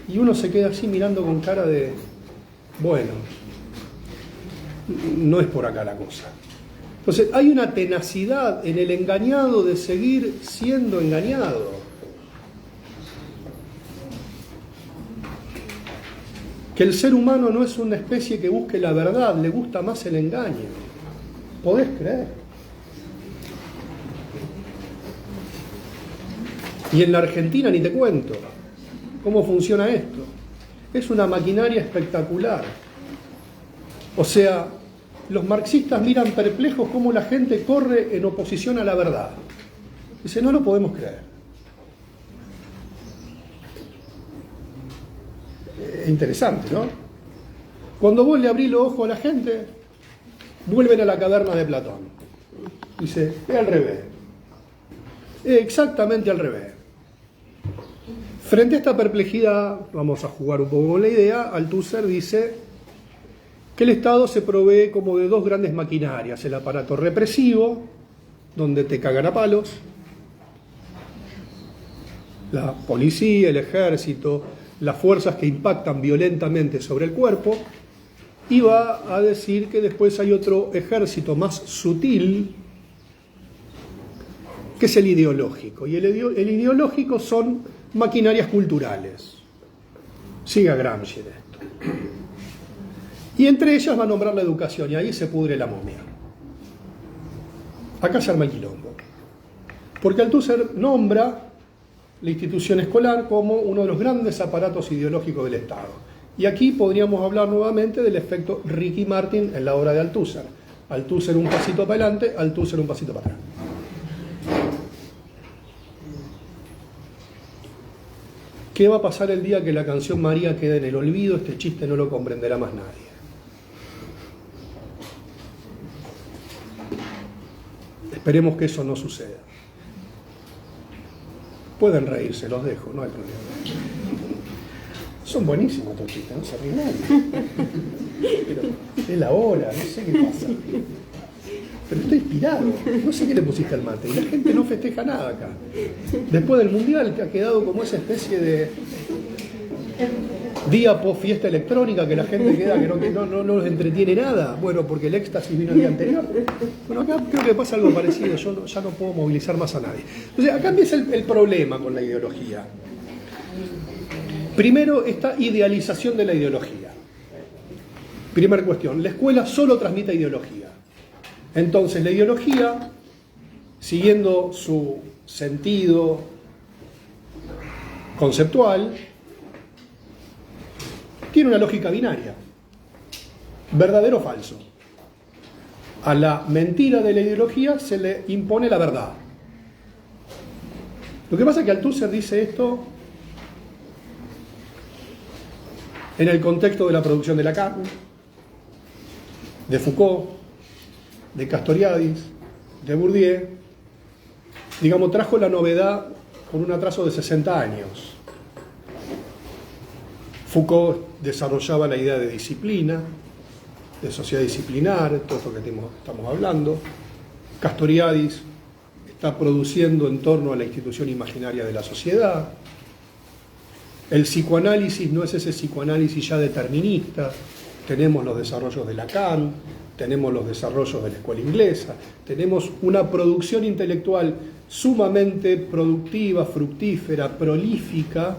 Y uno se queda así mirando con cara de, bueno, no es por acá la cosa. Entonces hay una tenacidad en el engañado de seguir siendo engañado. Que el ser humano no es una especie que busque la verdad, le gusta más el engaño. ¿Podés creer? Y en la Argentina ni te cuento cómo funciona esto. Es una maquinaria espectacular. O sea, los marxistas miran perplejos cómo la gente corre en oposición a la verdad. Dice, no lo podemos creer. Interesante, ¿no? Cuando vos le abrís los ojos a la gente, vuelven a la caverna de Platón. Dice, es al revés. Es exactamente al revés. Frente a esta perplejidad, vamos a jugar un poco con la idea, Althusser dice que el Estado se provee como de dos grandes maquinarias, el aparato represivo, donde te cagan a palos, la policía, el ejército, las fuerzas que impactan violentamente sobre el cuerpo, y va a decir que después hay otro ejército más sutil, que es el ideológico. Y el ideológico son maquinarias culturales. Siga Gramsci en esto. Y entre ellas va a nombrar la educación, y ahí se pudre la momia. Acá se arma el quilombo. Porque Althusser nombra la institución escolar como uno de los grandes aparatos ideológicos del Estado. Y aquí podríamos hablar nuevamente del efecto Ricky Martin en la obra de Althusser. Althusser un pasito para adelante, Althusser un pasito para atrás. ¿Qué va a pasar el día que la canción María quede en el olvido? Este chiste no lo comprenderá más nadie. Esperemos que eso no suceda. Pueden reírse, los dejo, no hay problema. Son buenísimos estos chistes, no se ríe nadie. Pero es la hora, no sé qué pasa. Pero estoy inspirado, no sé qué le pusiste al mate. Y la gente no festeja nada acá. Después del Mundial, que ha quedado como esa especie de día post fiesta electrónica, que la gente queda que no los entretiene nada. Bueno, porque el éxtasis vino el día anterior. Bueno, acá creo que pasa algo parecido, yo ya no puedo movilizar más a nadie. Entonces, acá empieza el problema con la ideología. Primero, esta idealización de la ideología. Primera cuestión, la escuela solo transmite ideología. Entonces, la ideología, siguiendo su sentido conceptual, tiene una lógica binaria, verdadero o falso. A la mentira de la ideología se le impone la verdad. Lo que pasa es que Althusser dice esto en el contexto de la producción de Lacan, de Foucault, de Castoriadis, de Bourdieu. Digamos, trajo la novedad con un atraso de 60 años. Foucault desarrollaba la idea de disciplina, de sociedad disciplinar, todo esto que estamos hablando. Castoriadis está produciendo en torno a la institución imaginaria de la sociedad. El psicoanálisis no es ese psicoanálisis ya determinista. Tenemos los desarrollos de Lacan, tenemos los desarrollos de la escuela inglesa, tenemos una producción intelectual sumamente productiva, fructífera, prolífica,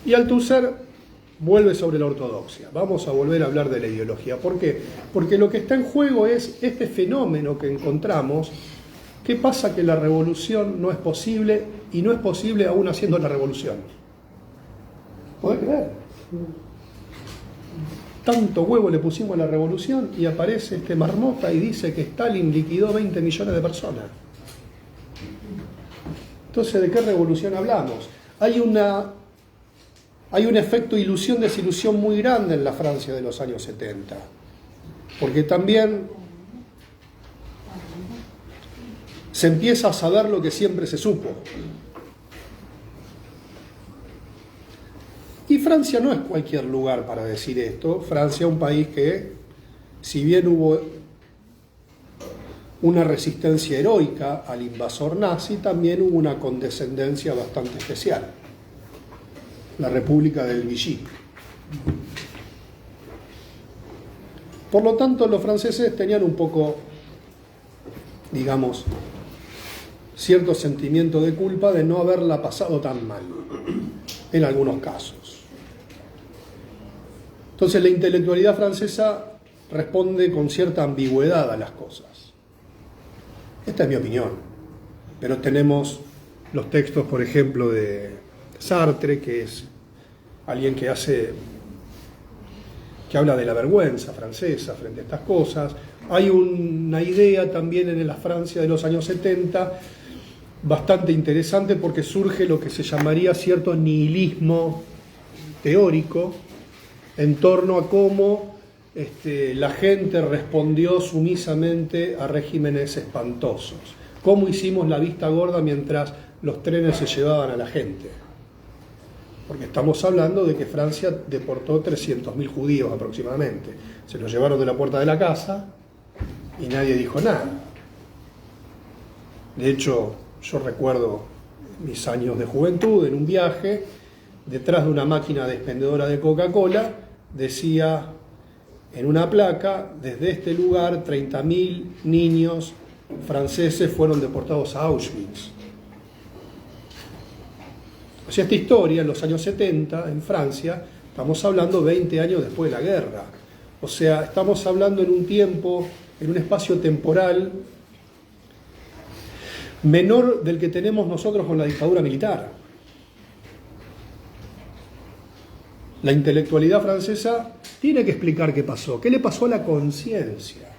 y Althusser vuelve sobre la ortodoxia. Vamos a volver a hablar de la ideología. ¿Por qué? Porque lo que está en juego es este fenómeno que encontramos. ¿Qué pasa? Que la revolución no es posible, y no es posible aún haciendo la revolución. ¿Podés creer? Tanto huevo le pusimos a la revolución y aparece este marmota y dice que Stalin liquidó 20 millones de personas. Entonces, ¿de qué revolución hablamos? Hay un efecto ilusión-desilusión muy grande en la Francia de los años 70. Porque también se empieza a saber lo que siempre se supo. Y Francia no es cualquier lugar para decir esto. Francia es un país que, si bien hubo una resistencia heroica al invasor nazi, también hubo una condescendencia bastante especial. La República del Vichy. Por lo tanto, los franceses tenían un poco, digamos, cierto sentimiento de culpa de no haberla pasado tan mal, en algunos casos. Entonces, la intelectualidad francesa responde con cierta ambigüedad a las cosas. Esta es mi opinión, pero tenemos los textos, por ejemplo, de Sartre, que es alguien que habla de la vergüenza francesa frente a estas cosas. Hay una idea también en la Francia de los años 70 bastante interesante, porque surge lo que se llamaría cierto nihilismo teórico en torno a cómo la gente respondió sumisamente a regímenes espantosos. Cómo hicimos la vista gorda mientras los trenes se llevaban a la gente. Porque estamos hablando de que Francia deportó 300.000 judíos aproximadamente. Se los llevaron de la puerta de la casa y nadie dijo nada. De hecho, yo recuerdo mis años de juventud en un viaje, detrás de una máquina expendedora de Coca-Cola, decía en una placa: desde este lugar 30.000 niños franceses fueron deportados a Auschwitz. O sea, esta historia en los años 70 en Francia Estamos hablando 20 años después de la guerra. O sea, estamos hablando en un tiempo, en un espacio temporal menor del que tenemos nosotros con la dictadura militar. La intelectualidad francesa tiene que explicar qué pasó. ¿Qué le pasó a la conciencia?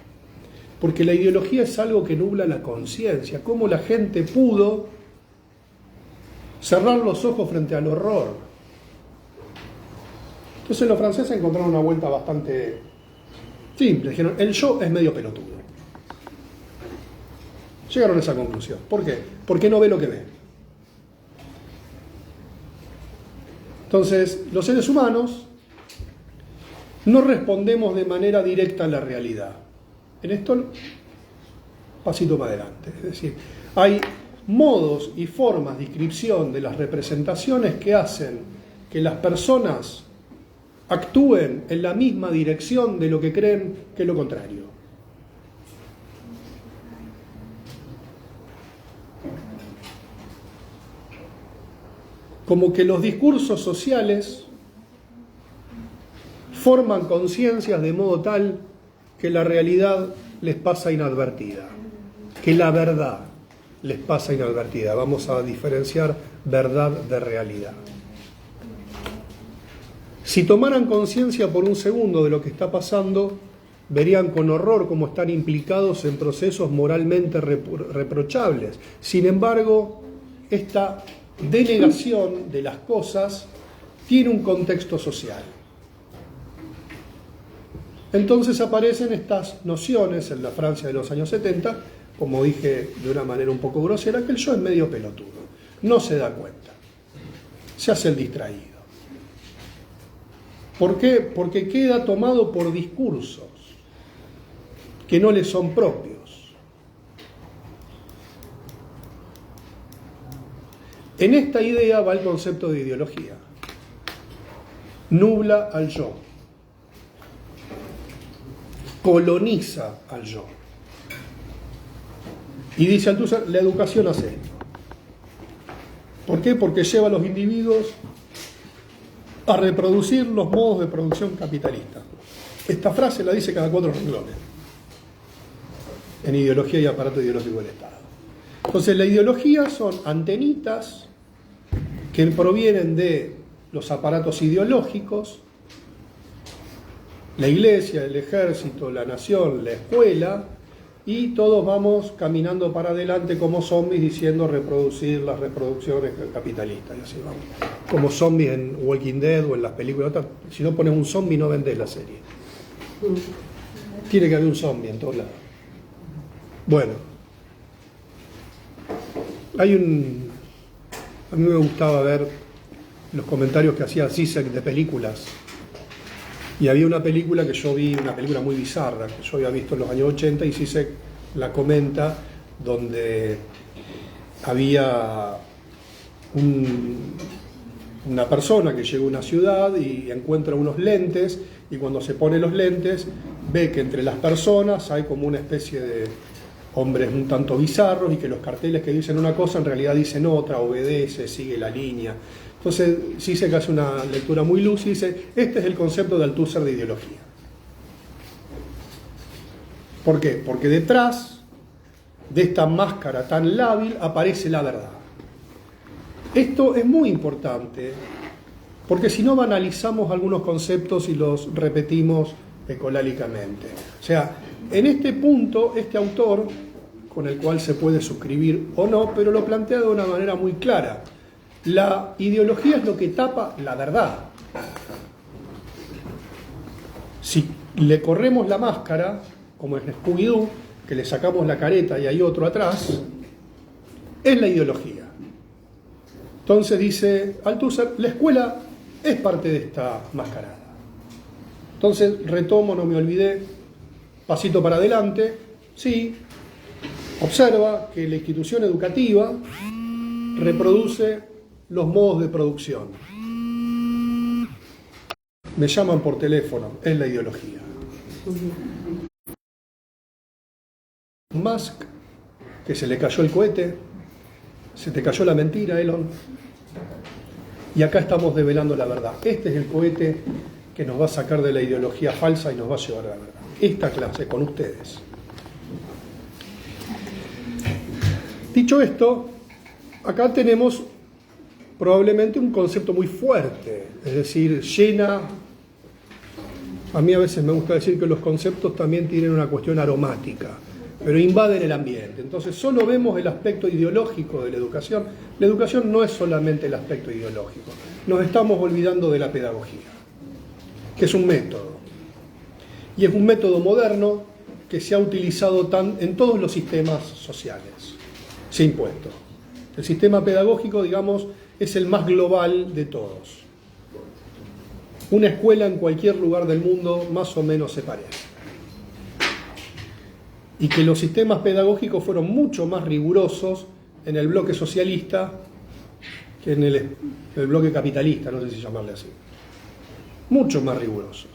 Porque la ideología es algo que nubla la conciencia. ¿Cómo la gente pudo cerrar los ojos frente al horror? Entonces los franceses encontraron una vuelta bastante simple. Dijeron, el yo es medio pelotudo. Llegaron a esa conclusión. ¿Por qué? Porque no ve lo que ve. Entonces, los seres humanos no respondemos de manera directa a la realidad. En esto, pasito para adelante. Es decir, hay modos y formas de inscripción de las representaciones que hacen que las personas actúen en la misma dirección de lo que creen que es lo contrario. Como que los discursos sociales forman conciencias de modo tal que la realidad les pasa inadvertida, que la verdad les pasa inadvertida. Vamos a diferenciar verdad de realidad. Si tomaran conciencia por un segundo de lo que está pasando, verían con horror cómo están implicados en procesos moralmente reprochables. Sin embargo, esta denegación de las cosas tiene un contexto social. Entonces aparecen estas nociones en la Francia de los años 70, como dije de una manera un poco grosera, que el yo es medio pelotudo, no se da cuenta, se hace el distraído. ¿Por qué? Porque queda tomado por discursos que no le son propios. En esta idea va el concepto de ideología. Nubla al yo. Coloniza al yo. Y dice Althusser, la educación hace esto. ¿Por qué? Porque lleva a los individuos a reproducir los modos de producción capitalista. Esta frase la dice cada 4 renglones en ideología y aparato ideológico del Estado. Entonces la ideología son antenitas que provienen de los aparatos ideológicos, la iglesia, el ejército, la nación, la escuela, y todos vamos caminando para adelante como zombies diciendo reproducir las reproducciones capitalistas. Y así vamos. Como zombies en Walking Dead o en las películas. Si no pones un zombie no vendés la serie. Tiene que haber un zombie en todos lados. Bueno. A mí me gustaba ver los comentarios que hacía Zizek de películas. Y había una película que yo vi, una película muy bizarra, que yo había visto en los años 80, y Zizek la comenta, donde había una persona que llega a una ciudad y encuentra unos lentes, y cuando se pone los lentes, ve que entre las personas hay como una especie de hombres un tanto bizarros, y que los carteles que dicen una cosa en realidad dicen otra, obedece, sigue la línea. Entonces Zizek hace una lectura muy lúcida y dice, este es el concepto de Althusser de ideología. ¿Por qué? Porque detrás de esta máscara tan lábil aparece la verdad. Esto es muy importante, porque si no banalizamos algunos conceptos y los repetimos ecolálicamente. O sea, en este punto, este autor, con el cual se puede suscribir o no, pero lo plantea de una manera muy clara. La ideología es lo que tapa la verdad. Si le corremos la máscara, como en Scooby-Doo, que le sacamos la careta y hay otro atrás, es la ideología. Entonces dice Althusser, la escuela es parte de esta mascarada. Entonces retomo, no me olvidé, pasito para adelante, sí, observa que la institución educativa reproduce los modos de producción. Me llaman por teléfono, es la ideología. Musk, que se le cayó el cohete, se te cayó la mentira, Elon. Y acá estamos develando la verdad. Este es el cohete que nos va a sacar de la ideología falsa y nos va a llevar a la verdad. Esta clase con ustedes. Dicho esto, acá tenemos probablemente un concepto muy fuerte, es decir, llena. A mí a veces me gusta decir que los conceptos también tienen una cuestión aromática, pero invaden el ambiente. Entonces solo vemos el aspecto ideológico de la educación. La educación no es solamente el aspecto ideológico. Nos estamos olvidando de la pedagogía, que es un método. Y es un método moderno que se ha utilizado en todos los sistemas sociales. Se ha impuesto. El sistema pedagógico, digamos, es el más global de todos. Una escuela en cualquier lugar del mundo más o menos se parece. Y que los sistemas pedagógicos fueron mucho más rigurosos en el bloque socialista que en el bloque capitalista, no sé si llamarle así. Mucho más rigurosos.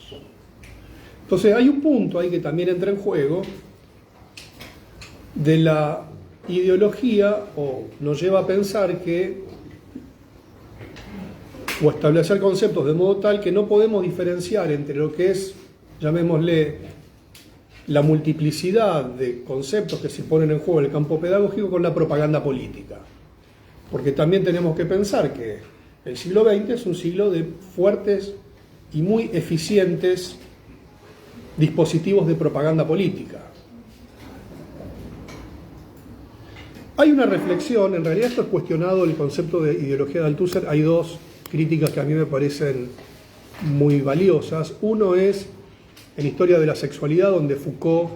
Entonces hay un punto ahí que también entra en juego de la ideología, o nos lleva a pensar que, o establecer conceptos de modo tal que no podemos diferenciar entre lo que es, llamémosle, la multiplicidad de conceptos que se ponen en juego en el campo pedagógico con la propaganda política. Porque también tenemos que pensar que el siglo XX es un siglo de fuertes y muy eficientes dispositivos de propaganda política. Hay una reflexión, en realidad esto es cuestionado el concepto de ideología de Althusser. Hay dos críticas que a mí me parecen muy valiosas. Uno es en Historia de la Sexualidad, donde Foucault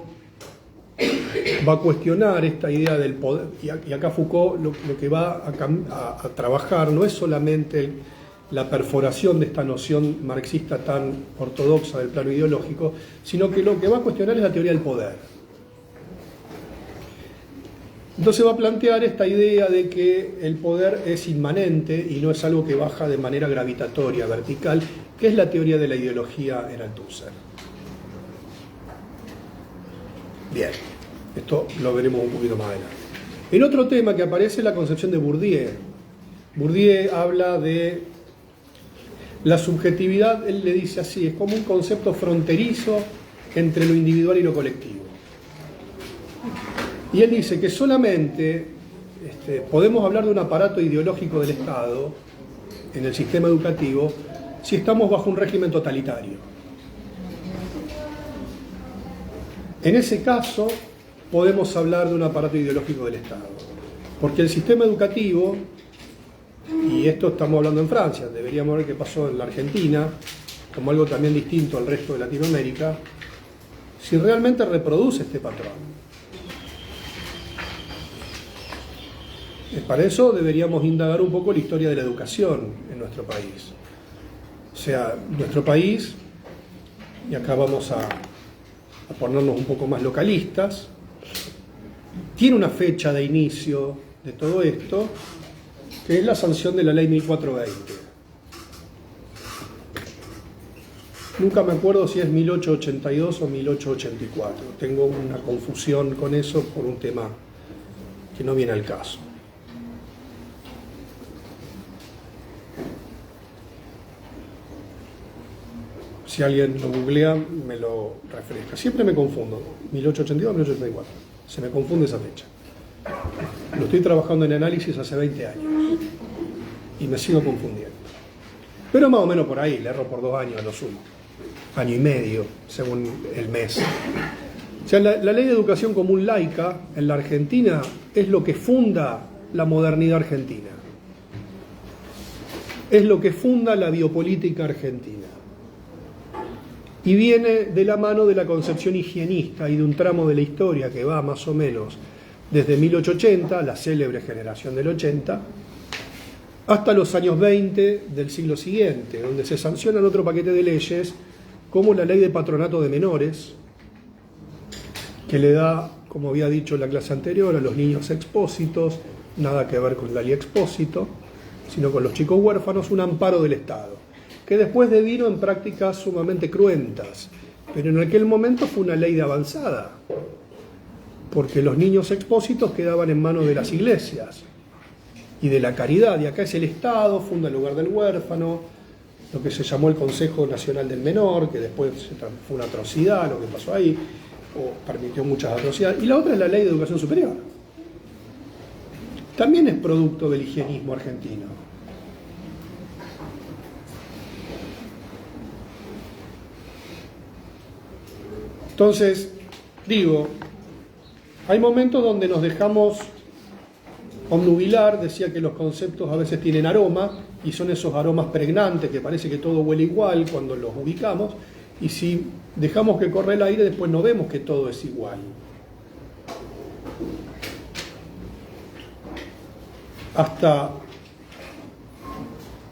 va a cuestionar esta idea del poder, y acá Foucault lo que va a trabajar no es solamente la perforación de esta noción marxista tan ortodoxa del plano ideológico, sino que lo que va a cuestionar es la teoría del poder. Entonces va a plantear esta idea de que el poder es inmanente y no es algo que baja de manera gravitatoria, vertical, que es la teoría de la ideología en Althusser. Bien, esto lo veremos un poquito más adelante. El otro tema que aparece es la concepción de Bourdieu. Bourdieu habla de la subjetividad, él le dice así, es como un concepto fronterizo entre lo individual y lo colectivo. Y él dice que solamente podemos hablar de un aparato ideológico del Estado en el sistema educativo si estamos bajo un régimen totalitario. En ese caso podemos hablar de un aparato ideológico del Estado, porque el sistema educativo, y esto estamos hablando en Francia, deberíamos ver qué pasó en la Argentina, como algo también distinto al resto de Latinoamérica, si realmente reproduce este patrón. Para eso deberíamos indagar un poco la historia de la educación en nuestro país. O sea, nuestro país, y acá vamos a ponernos un poco más localistas, tiene una fecha de inicio de todo esto, que es la sanción de la ley 1420. Nunca me acuerdo si es 1882 o 1884. Tengo una confusión con eso por un tema que no viene al caso. Si alguien lo googlea, me lo refresca. Siempre me confundo, 1882 o 1884. Se me confunde esa fecha. Lo estoy trabajando en análisis hace 20 años y me sigo confundiendo. Pero más o menos por ahí, le erro por 2 años a lo sumo. Año y medio, según el mes. O sea, la ley de educación común laica en la Argentina es lo que funda la modernidad argentina. Es lo que funda la biopolítica argentina. Y viene de la mano de la concepción higienista y de un tramo de la historia que va más o menos desde 1880, la célebre generación del 80, hasta los años 20 del siglo siguiente, donde se sancionan otro paquete de leyes, como la ley de patronato de menores, que le da, como había dicho en la clase anterior, a los niños expósitos, nada que ver con la ley expósito, sino con los chicos huérfanos, un amparo del Estado, que después devino en prácticas sumamente cruentas, pero en aquel momento fue una ley de avanzada, porque los niños expósitos quedaban en manos de las iglesias, y de la caridad. Y acá es el Estado, funda el lugar del huérfano, lo que se llamó el Consejo Nacional del Menor, que después fue una atrocidad lo que pasó ahí, o permitió muchas atrocidades. Y la otra es la Ley de Educación Superior. También es producto del higienismo argentino. Entonces, digo, hay momentos donde nos dejamos obnubilar, decía que los conceptos a veces tienen aroma, y son esos aromas pregnantes que parece que todo huele igual cuando los ubicamos, y si dejamos que corra el aire, después no vemos que todo es igual. Hasta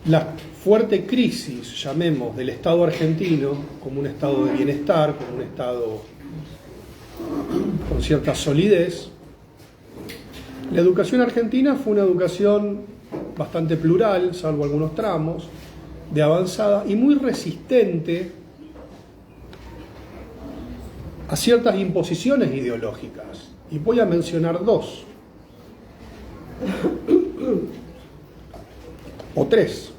la fuerte crisis, llamemos, del Estado argentino como un estado de bienestar, como un estado con cierta solidez, la educación argentina fue una educación bastante plural, salvo algunos tramos, de avanzada y muy resistente a ciertas imposiciones ideológicas. Y voy a mencionar dos o tres.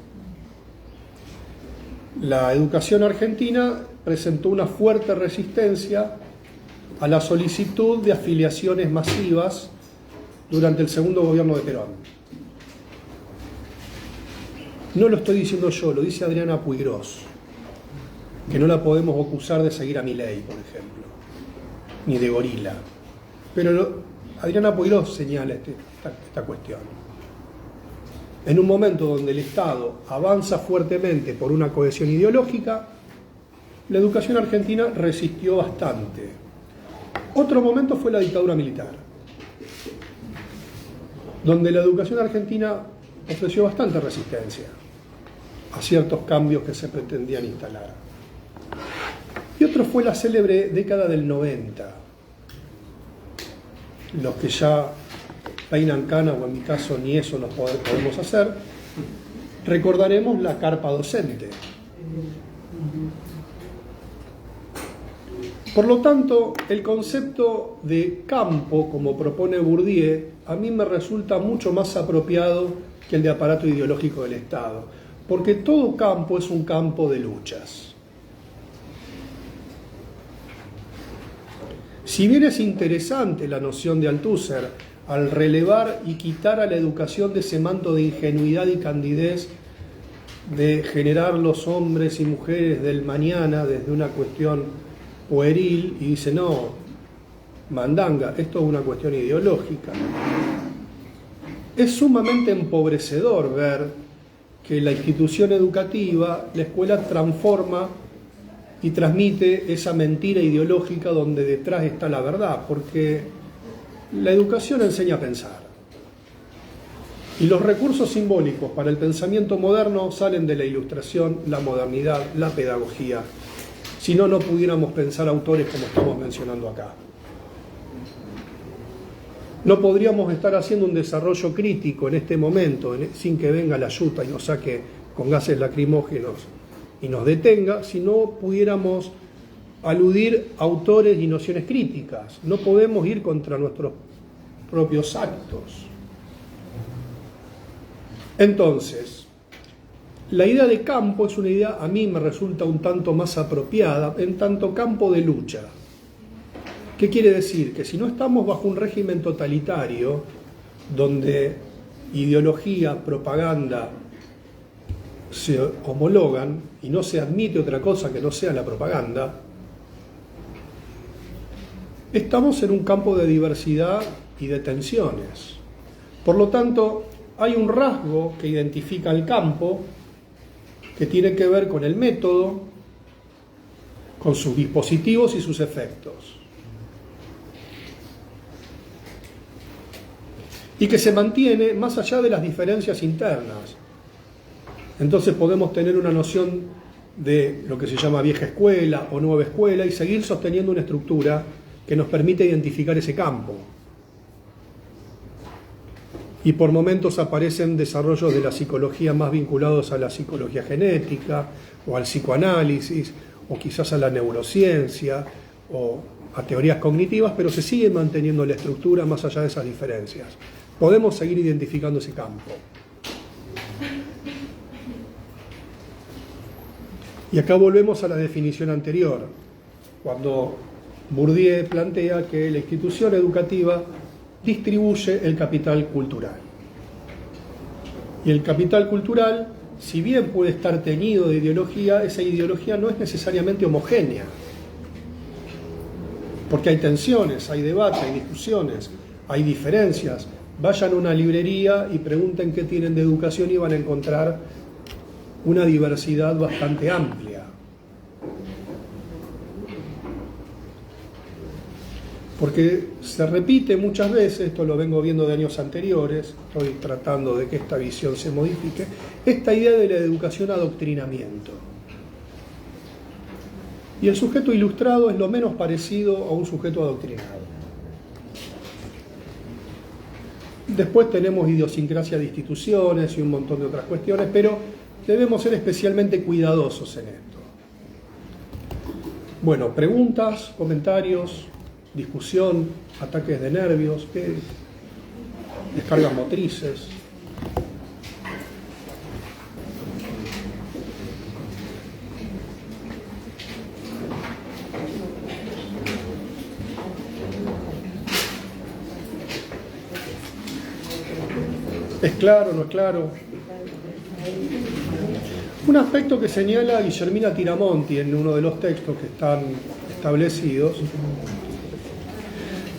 La educación argentina presentó una fuerte resistencia a la solicitud de afiliaciones masivas durante el segundo gobierno de Perón. No lo estoy diciendo yo, lo dice Adriana Puigros, que no la podemos acusar de seguir a Milei, por ejemplo, ni de gorila. Pero Adriana Puigros señala esta cuestión. En un momento donde el Estado avanza fuertemente por una cohesión ideológica, la educación argentina resistió bastante. Otro momento fue la dictadura militar, donde la educación argentina ofreció bastante resistencia a ciertos cambios que se pretendían instalar. Y otro fue la célebre década del 90. Los que ya peinan cana, o en mi caso ni eso nos podemos hacer, recordaremos la carpa docente. Por lo tanto, el concepto de campo, como propone Bourdieu, a mí me resulta mucho más apropiado que el de aparato ideológico del Estado, porque todo campo es un campo de luchas. Si bien es interesante la noción de Althusser al relevar y quitar a la educación de ese manto de ingenuidad y candidez de generar los hombres y mujeres del mañana desde una cuestión pueril, y dice, no, mandanga, esto es una cuestión ideológica. Es sumamente empobrecedor ver que la institución educativa, la escuela, transforma y transmite esa mentira ideológica donde detrás está la verdad, porque la educación enseña a pensar. Y los recursos simbólicos para el pensamiento moderno salen de la ilustración, la modernidad, la pedagogía. Si no, no pudiéramos pensar autores como estamos mencionando acá. No podríamos estar haciendo un desarrollo crítico en este momento, sin que venga la yuta y nos saque con gases lacrimógenos y nos detenga, si no pudiéramos aludir a autores y nociones críticas. No podemos ir contra nuestros propios actos. Entonces, la idea de campo es una idea, a mí me resulta un tanto más apropiada, en tanto campo de lucha. ¿Qué quiere decir? Que si no estamos bajo un régimen totalitario, donde ideología, propaganda se homologan y no se admite otra cosa que no sea la propaganda, estamos en un campo de diversidad y de tensiones. Por lo tanto, hay un rasgo que identifica el campo que tiene que ver con el método, con sus dispositivos y sus efectos. Y que se mantiene más allá de las diferencias internas. Entonces podemos tener una noción de lo que se llama vieja escuela o nueva escuela y seguir sosteniendo una estructura que nos permite identificar ese campo. Y por momentos aparecen desarrollos de la psicología más vinculados a la psicología genética o al psicoanálisis o quizás a la neurociencia o a teorías cognitivas, pero se sigue manteniendo la estructura más allá de esas diferencias. podemos seguir identificando ese campo. Y acá volvemos a la definición anterior, cuando Bourdieu plantea que la institución educativa distribuye el capital cultural. Y el capital cultural, si bien puede estar teñido de ideología, esa ideología no es necesariamente homogénea. Porque hay tensiones, hay debate, hay discusiones, hay diferencias. Vayan a una librería y pregunten qué tienen de educación y van a encontrar una diversidad bastante amplia. Porque se repite muchas veces, esto lo vengo viendo de años anteriores, estoy tratando de que esta visión se modifique, esta idea de la educación adoctrinamiento. Y el sujeto ilustrado es lo menos parecido a un sujeto adoctrinado. Después tenemos idiosincrasia de instituciones y un montón de otras cuestiones, pero debemos ser especialmente cuidadosos en esto. Bueno, preguntas, comentarios, discusión, ataques de nervios, descargas motrices. ¿Es claro, no es claro? Un aspecto que señala Guillermina Tiramonti en uno de los textos que están establecidos,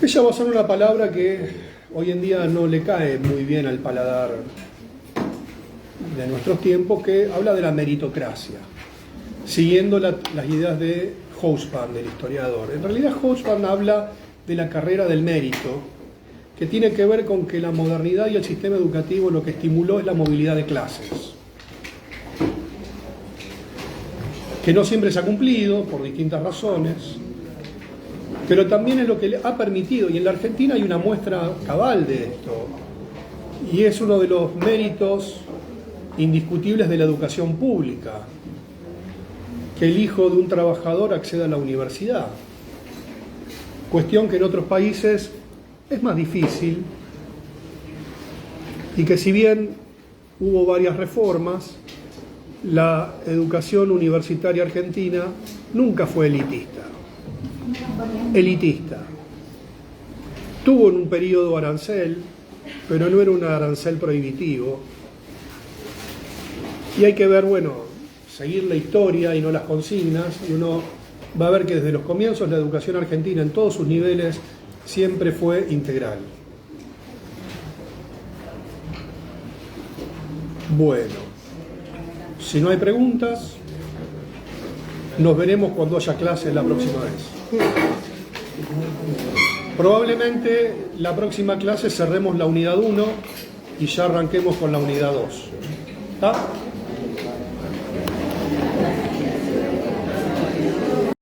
ella va a usar una palabra que hoy en día no le cae muy bien al paladar de nuestros tiempos, que habla de la meritocracia, siguiendo las ideas de Hobsbawm, del historiador. En realidad Hobsbawm habla de la carrera del mérito, que tiene que ver con que la modernidad y el sistema educativo lo que estimuló es la movilidad de clases, que no siempre se ha cumplido por distintas razones, pero también es lo que le ha permitido, y en la Argentina hay una muestra cabal de esto, y es uno de los méritos indiscutibles de la educación pública, que el hijo de un trabajador acceda a la universidad, cuestión que en otros países es más difícil, y que si bien hubo varias reformas, la educación universitaria argentina nunca fue elitista. Tuvo en un periodo arancel, pero no era un arancel prohibitivo. Y hay que ver, seguir la historia y no las consignas, y uno va a ver que desde los comienzos la educación argentina en todos sus niveles siempre fue integral. Bueno, si no hay preguntas, nos veremos cuando haya clases la próxima vez. Probablemente la próxima clase cerremos la unidad 1 y ya arranquemos con la unidad 2. ¿Está?